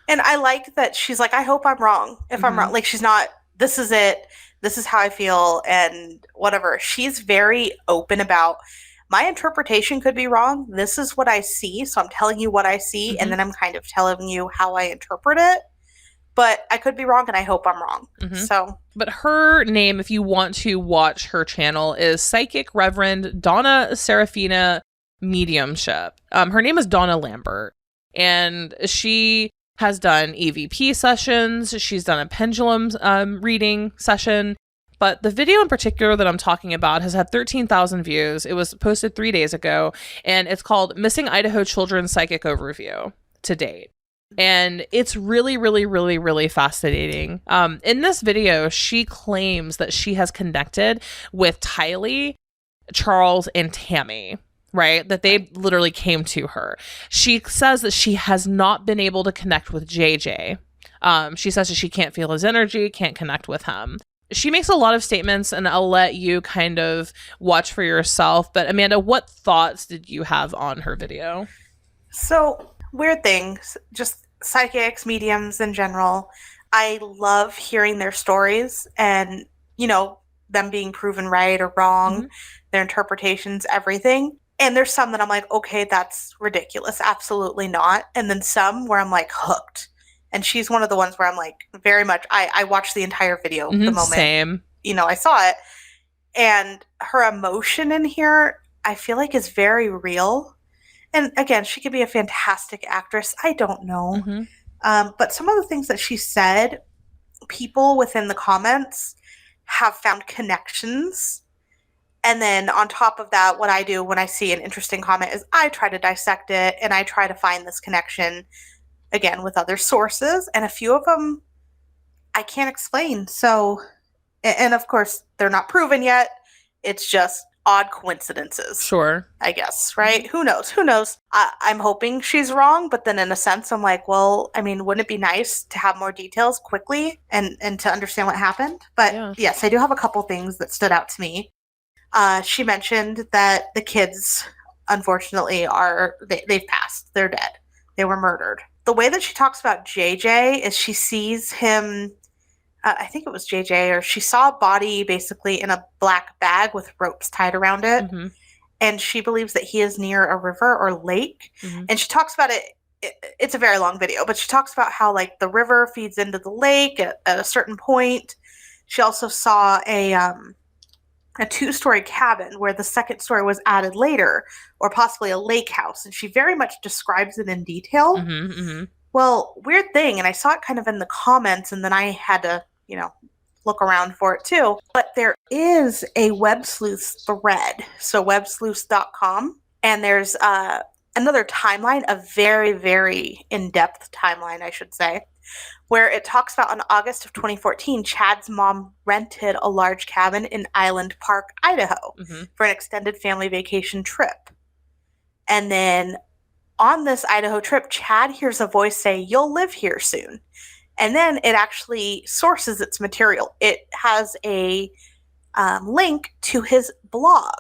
And I like that she's like, I hope I'm wrong. If I'm wrong, like she's not, this is it, this is how I feel, and whatever. She's very open about, my interpretation could be wrong. This is what I see. So I'm telling you what I see. And then I'm kind of telling you how I interpret it. But I could be wrong and I hope I'm wrong. So,
but her name, if you want to watch her channel, is Psychic Reverend Donna Serafina Mediumship. Her name is Donna Lambert. And she has done EVP sessions. She's done a pendulum reading session. But the video in particular that I'm talking about has had 13,000 views. It was posted 3 days ago, and it's called Missing Idaho Children's Psychic Overview to date. And it's really, really, really, really fascinating. In this video, she claims that she has connected with Tylee, Charles, and Tammy, right? That they literally came to her. She says that she has not been able to connect with JJ. She says that she can't feel his energy, can't connect with him. She makes a lot of statements, and I'll let you kind of watch for yourself. But Amanda, what thoughts did you have on her video?
So, weird things, just psychics, mediums in general. I love hearing their stories and, them being proven right or wrong, their interpretations, everything. And there's some that I'm like, okay, that's ridiculous. Absolutely not. And then some where I'm like hooked. And she's one of the ones where I'm like very much, I watched the entire video the moment,
Same.
I saw it. And her emotion in here, I feel like is very real. And again, she could be a fantastic actress. I don't know. But some of the things that she said, people within the comments have found connections. And then on top of that, what I do when I see an interesting comment is I try to dissect it and I try to find this connection again with other sources, and a few of them I can't explain. So, and of course they're not proven yet. It's just odd coincidences.
Sure.
I guess, right? Who knows? I'm hoping she's wrong, but then in a sense I'm like, well, I mean, wouldn't it be nice to have more details quickly and to understand what happened? But yes, I do have a couple things that stood out to me. She mentioned that the kids, unfortunately, they've passed. They're dead. They were murdered. the way that she talks about JJ is she sees him, I think it was JJ, or she saw a body basically in a black bag with ropes tied around it.
Mm-hmm.
And she believes that he is near a river or lake.
Mm-hmm.
And she talks about it. It's a very long video, but she talks about how like the river feeds into the lake at a certain point. She also saw a 2-story cabin where the second story was added later, or possibly a lake house. And she very much describes it in detail.
Mm-hmm. Mm-hmm.
Well, weird thing, and I saw it kind of in the comments, and then I had to, look around for it too. But there is a web sleuth thread, so websleuths.com, and there's another timeline, a very, very in-depth timeline, I should say, where it talks about in August of 2014, Chad's mom rented a large cabin in Island Park, Idaho,
Mm-hmm.
for an extended family vacation trip. And then on this Idaho trip, Chad hears a voice say, "You'll live here soon." And then it actually sources its material. It has a link to his blog.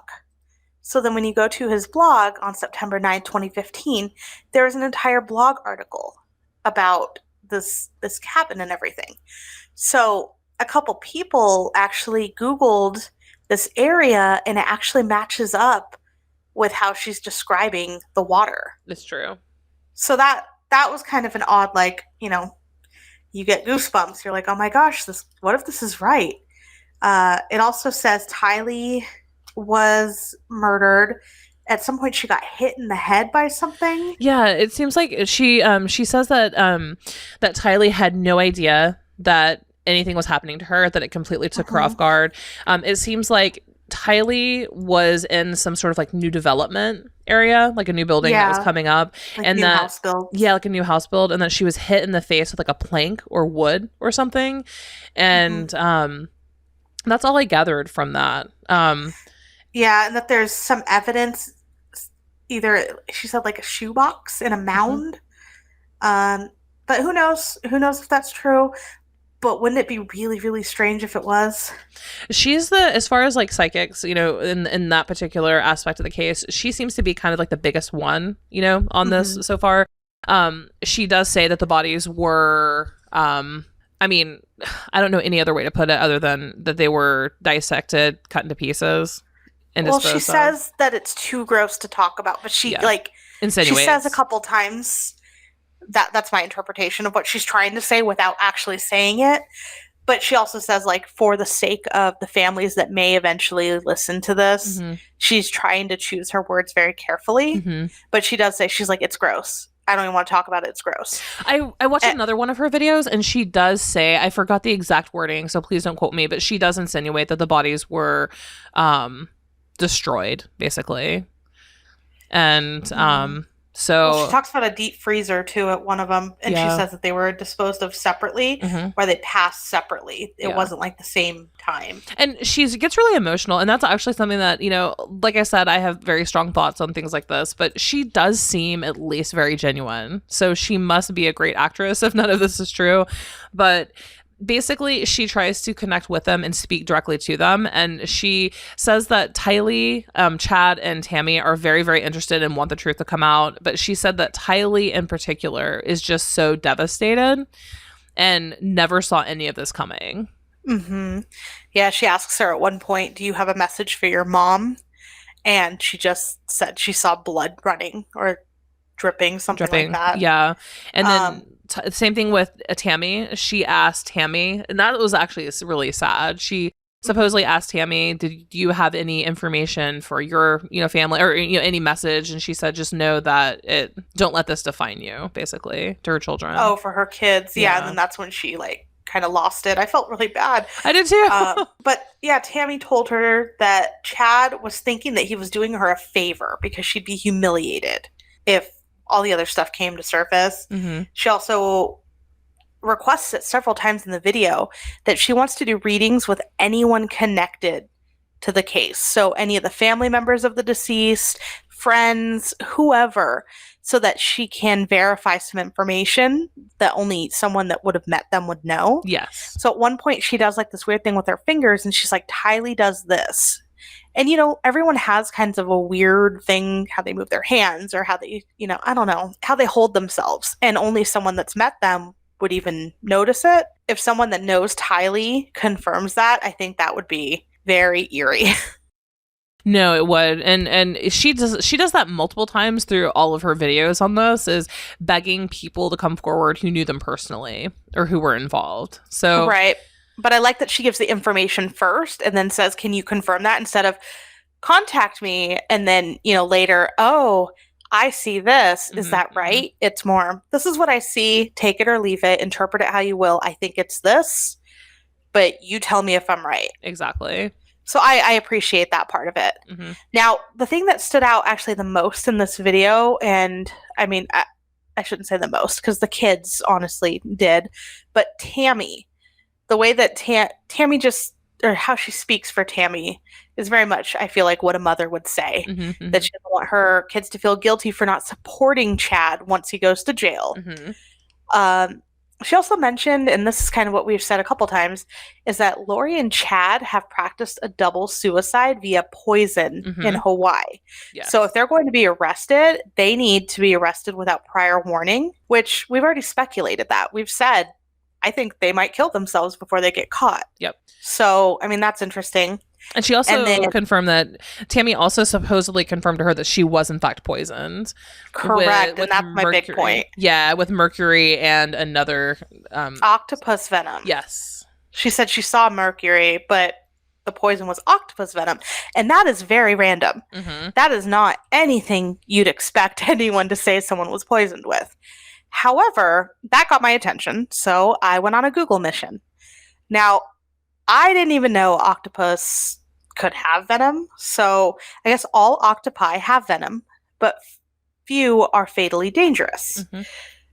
So then when you go to his blog on September 9th, 2015, there's an entire blog article about this cabin and everything. So a couple people actually Googled this area, and it actually matches up with how she's describing the water.
It's true.
So that was kind of an odd, like, you get goosebumps. You're like, oh my gosh, what if this is right? It also says Tylee was murdered. At some point she got hit in the head by something.
Yeah, it seems like she says that that Tylee had no idea that anything was happening to her, that it completely took her off guard. It seems like Tylee was in some sort of like new development area, like a new building that was coming up,
like
and
new
that
house build.
Yeah, like a new house build, and that she was hit in the face with like a plank or wood or something, and that's all I gathered from that.
Yeah, and that there's some evidence, either she said like a shoebox in a mound, but who knows if that's true. But wouldn't it be really, really strange if it was?
She's as far as like psychics, in that particular aspect of the case, she seems to be kind of like the biggest one, on this so far. She does say that the bodies were, I mean, I don't know any other way to put it other than that they were dissected, cut into pieces, and
Well, she
disposed of.
says that it's too gross to talk about, but she
Insinuates.
she says a couple times that's my interpretation of what she's trying to say without actually saying it. But she also says, like, for the sake of the families that may eventually listen to this, she's trying to choose her words very carefully. But she does say, she's like, it's gross. I don't even want to talk about it. It's gross.
I watched another one of her videos, and she does say, I forgot the exact wording, so please don't quote me, but she does insinuate that the bodies were destroyed, basically. And so
she talks about a deep freezer too at one of them, and she says that they were disposed of separately, or they passed separately. It wasn't like the same time.
And she gets really emotional, and that's actually something that, like I said, I have very strong thoughts on things like this, but she does seem at least very genuine. So she must be a great actress if none of this is true. But basically, she tries to connect with them and speak directly to them. And she says that Tylee, Chad, and Tammy are very, very interested and want the truth to come out. But she said that Tylee in particular is just so devastated and never saw any of this coming.
Yeah, she asks her at one point, do you have a message for your mom? And she just said she saw blood running or dripping, something like that.
Yeah. And then same thing with Tammy. She asked Tammy, and that was actually really sad. She supposedly asked Tammy, do you have any information for your, family, or, any message? And she said, just know that don't let this define you, basically, to her children.
Oh, for her kids. Yeah. And then that's when she kind of lost it. I felt really bad.
I did too.
But yeah, Tammy told her that Chad was thinking that he was doing her a favor because she'd be humiliated if all the other stuff came to surface. She also requests it several times in the video that she wants to do readings with anyone connected to the case. So any of the family members of the deceased, friends, whoever, so that she can verify some information that only someone that would have met them would know.
Yes.
So at one point she does this weird thing with her fingers, and she's like, Tylee does this. And, everyone has kinds of a weird thing, how they move their hands or how they, I don't know, how they hold themselves. And only someone that's met them would even notice it. If someone that knows Tylee confirms that, I think that would be very eerie.
No, it would. And she does that multiple times through all of her videos on this, is begging people to come forward who knew them personally or who were involved. So
right. But I like that she gives the information first and then says, can you confirm that, instead of contact me and then, later, oh, I see this. Is that right? It's more, this is what I see. Take it or leave it. Interpret it how you will. I think it's this, but you tell me if I'm right.
Exactly.
So I appreciate that part of it.
Mm-hmm.
Now, the thing that stood out actually the most in this video, and I mean, I shouldn't say the most because the kids honestly did, but Tammy, the way that Tammy just, or how she speaks for Tammy is very much, I feel like, what a mother would say.
Mm-hmm.
That she doesn't want her kids to feel guilty for not supporting Chad once he goes to jail.
Mm-hmm.
She also mentioned, and this is kind of what we've said a couple times, is that Lori and Chad have practiced a double suicide via poison in Hawaii.
Yes.
So if they're going to be arrested, they need to be arrested without prior warning, which we've already speculated that. We've said, I think they might kill themselves before they get caught.
Yep.
So, I mean, that's interesting.
And she also confirmed that Tammy also supposedly confirmed to her that she was in fact poisoned.
Correct. And that's my big point.
Yeah, with mercury and another
octopus venom.
Yes.
She said she saw mercury, but the poison was octopus venom. And that is very random. That is not anything you'd expect anyone to say someone was poisoned with. However, that got my attention, so I went on a Google mission. Now, I didn't even know octopus could have venom, so I guess all octopi have venom, but few are fatally dangerous.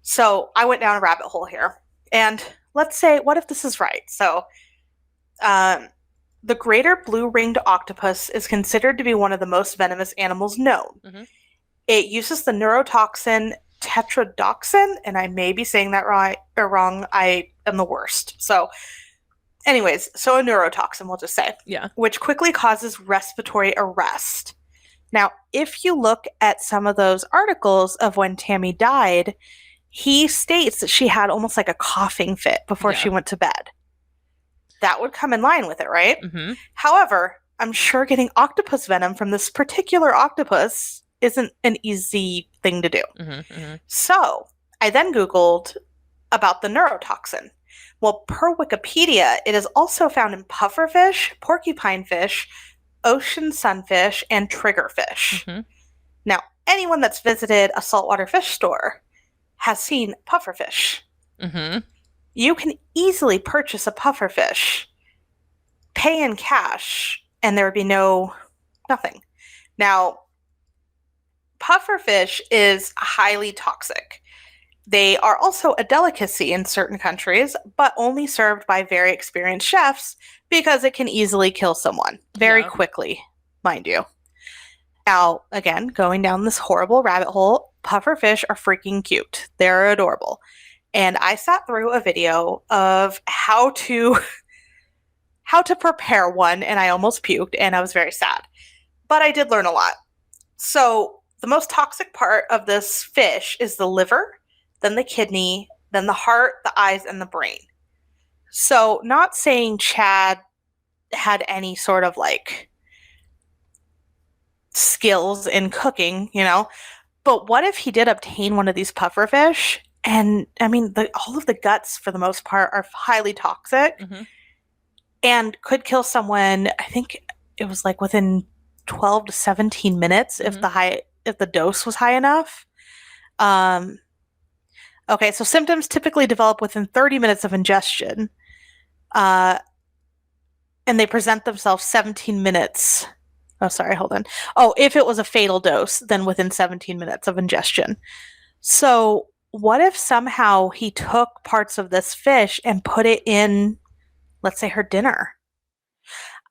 So I went down a rabbit hole here, and let's say, what if this is right? So the greater blue-ringed octopus is considered to be one of the most venomous animals known. It uses the neurotoxin tetrodotoxin, and I may be saying that right or wrong. I am the worst. So anyways, so a neurotoxin, we'll just say.
Yeah.
Which quickly causes respiratory arrest. Now, if you look at some of those articles of when Tammy died, he states that she had almost like a coughing fit before she went to bed. That would come in line with it, right? However, I'm sure getting octopus venom from this particular octopus isn't an easy thing to do. So I then Googled about the neurotoxin. Well, per Wikipedia, it is also found in pufferfish, porcupine fish, ocean sunfish, and triggerfish. Now, anyone that's visited a saltwater fish store has seen pufferfish. You can easily purchase a pufferfish, pay in cash, and there would be nothing. Now, pufferfish is highly toxic. They are also a delicacy in certain countries, but only served by very experienced chefs because it can easily kill someone very quickly, mind you. Now, again, going down this horrible rabbit hole, pufferfish are freaking cute. They're adorable. And I sat through a video of how to prepare one, and I almost puked, and I was very sad. But I did learn a lot. So the most toxic part of this fish is the liver, then the kidney, then the heart, the eyes, and the brain. So not saying Chad had any sort of skills in cooking, but what if he did obtain one of these pufferfish? And I mean, all of the guts for the most part are highly toxic and could kill someone. I think it was within 12 to 17 minutes if the dose was high enough. Okay, so symptoms typically develop within 30 minutes of ingestion. And they present themselves 17 minutes. Oh, sorry, hold on. Oh, if it was a fatal dose, then within 17 minutes of ingestion. So what if somehow he took parts of this fish and put it in, let's say, her dinner?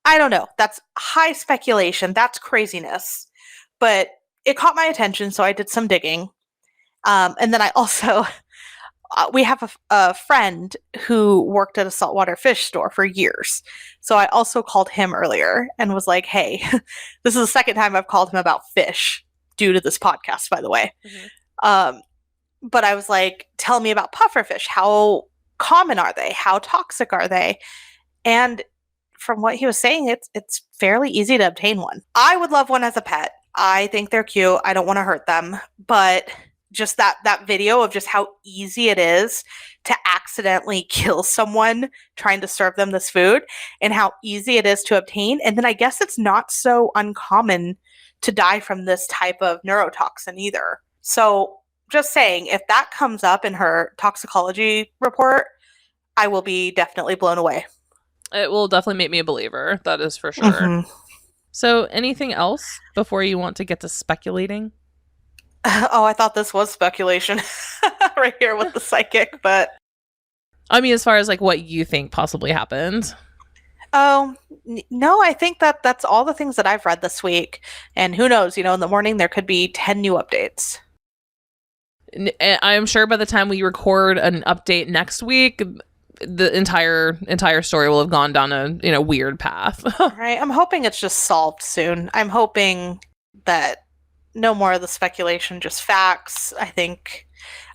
I don't know. That's high speculation. That's craziness. But it caught my attention, so I did some digging. And then I also we have a friend who worked at a saltwater fish store for years. So I also called him earlier and was like, hey, this is the second time I've called him about fish due to this podcast, by the way. But I was like, tell me about pufferfish. How common are they? How toxic are they? And from what he was saying, it's fairly easy to obtain one. I would love one as a pet. I think they're cute. I don't want to hurt them. But just that video of just how easy it is to accidentally kill someone trying to serve them this food and how easy it is to obtain. And then I guess it's not so uncommon to die from this type of neurotoxin either. So just saying, if that comes up in her toxicology report, I will be definitely blown away.
It will definitely make me a believer. That is for sure. So anything else before you want to get to speculating?
Oh, I thought this was speculation right here with the psychic, but
I mean, as far as like what you think possibly happened.
Oh, no, I think that's all the things that I've read this week. And who knows, in the morning there could be 10 new updates.
I'm sure by the time we record an update next week, the entire story will have gone down a weird path.
Right. I'm hoping it's just solved soon. I'm hoping that no more of the speculation, just facts.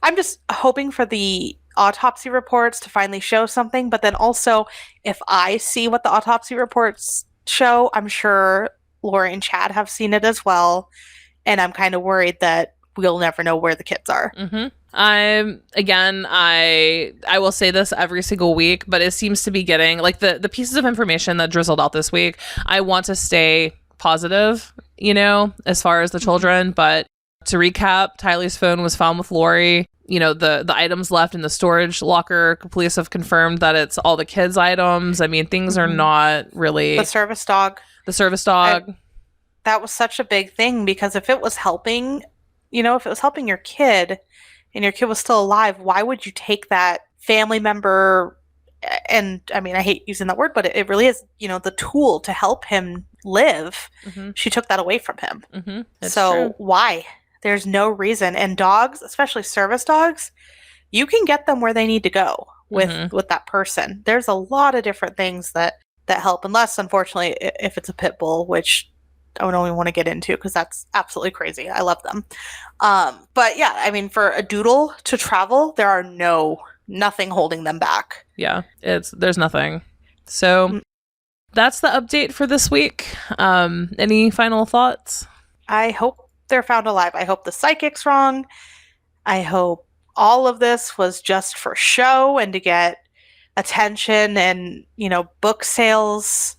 I'm just hoping for the autopsy reports to finally show something, but then also if I see what the autopsy reports show, I'm sure Lori and Chad have seen it as well, and I'm kind of worried that we'll never know where the kids are.
I will say this every single week, but it seems to be getting like the pieces of information that drizzled out this week. I want to stay positive, as far as the children, but to recap, Tylee's phone was found with Lori. The items left in the storage locker, police have confirmed that it's all the kids' items. I mean, things are not really...
The service dog.
That
was such a big thing, because if it was helping, if it was helping your kid and your kid was still alive, why would you take that family member? And I mean, I hate using that word, but it really is, the tool to help him live. She took that away from him. So
true.
Why? There's no reason. And dogs, especially service dogs, you can get them where they need to go with that person. There's a lot of different things that help, unless, unfortunately, if it's a pit bull, which I don't even want to get into because that's absolutely crazy. I love them. But yeah, I mean, for a doodle to travel, there are nothing holding them back.
Yeah, there's nothing. So that's the update for this week. Any final thoughts?
I hope they're found alive. I hope the psychic's wrong. I hope all of this was just for show and to get attention and, book sales.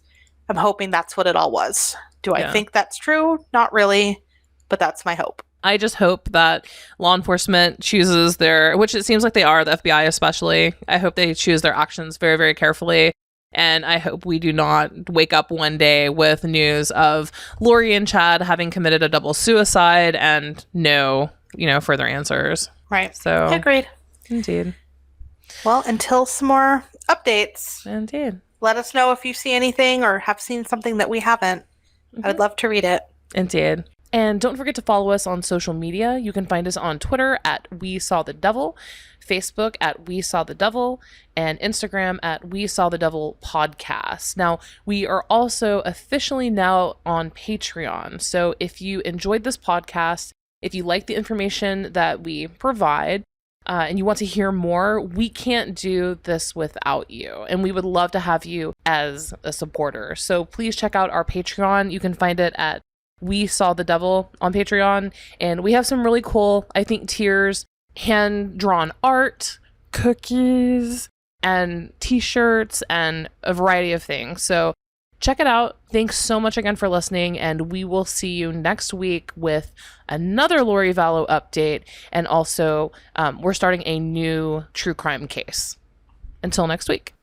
I'm hoping that's what it all was. Do I think that's true? Not really, but that's my hope.
I just hope that law enforcement chooses which it seems like they are, the FBI especially. I hope they choose their actions very, very carefully. And I hope we do not wake up one day with news of Lori and Chad having committed a double suicide and no, further answers.
Right.
So
agreed.
Indeed.
Well, until some more updates.
Indeed.
Let us know if you see anything or have seen something that we haven't. I would love to read it.
Indeed. And don't forget to follow us on social media. You can find us on Twitter at We Saw the Devil, Facebook at We Saw the Devil, and Instagram at We Saw the Devil Podcast. Now, we are also officially now on Patreon. So if you enjoyed this podcast, if you like the information that we provide, and you want to hear more, we can't do this without you. And we would love to have you as a supporter. So please check out our Patreon. You can find it at We Saw the Devil on Patreon. And we have some really cool, I think, tiers, hand-drawn art, cookies, and t-shirts, and a variety of things. So check it out. Thanks so much again for listening, and we will see you next week with another Lori Vallow update, and also we're starting a new true crime case. Until next week.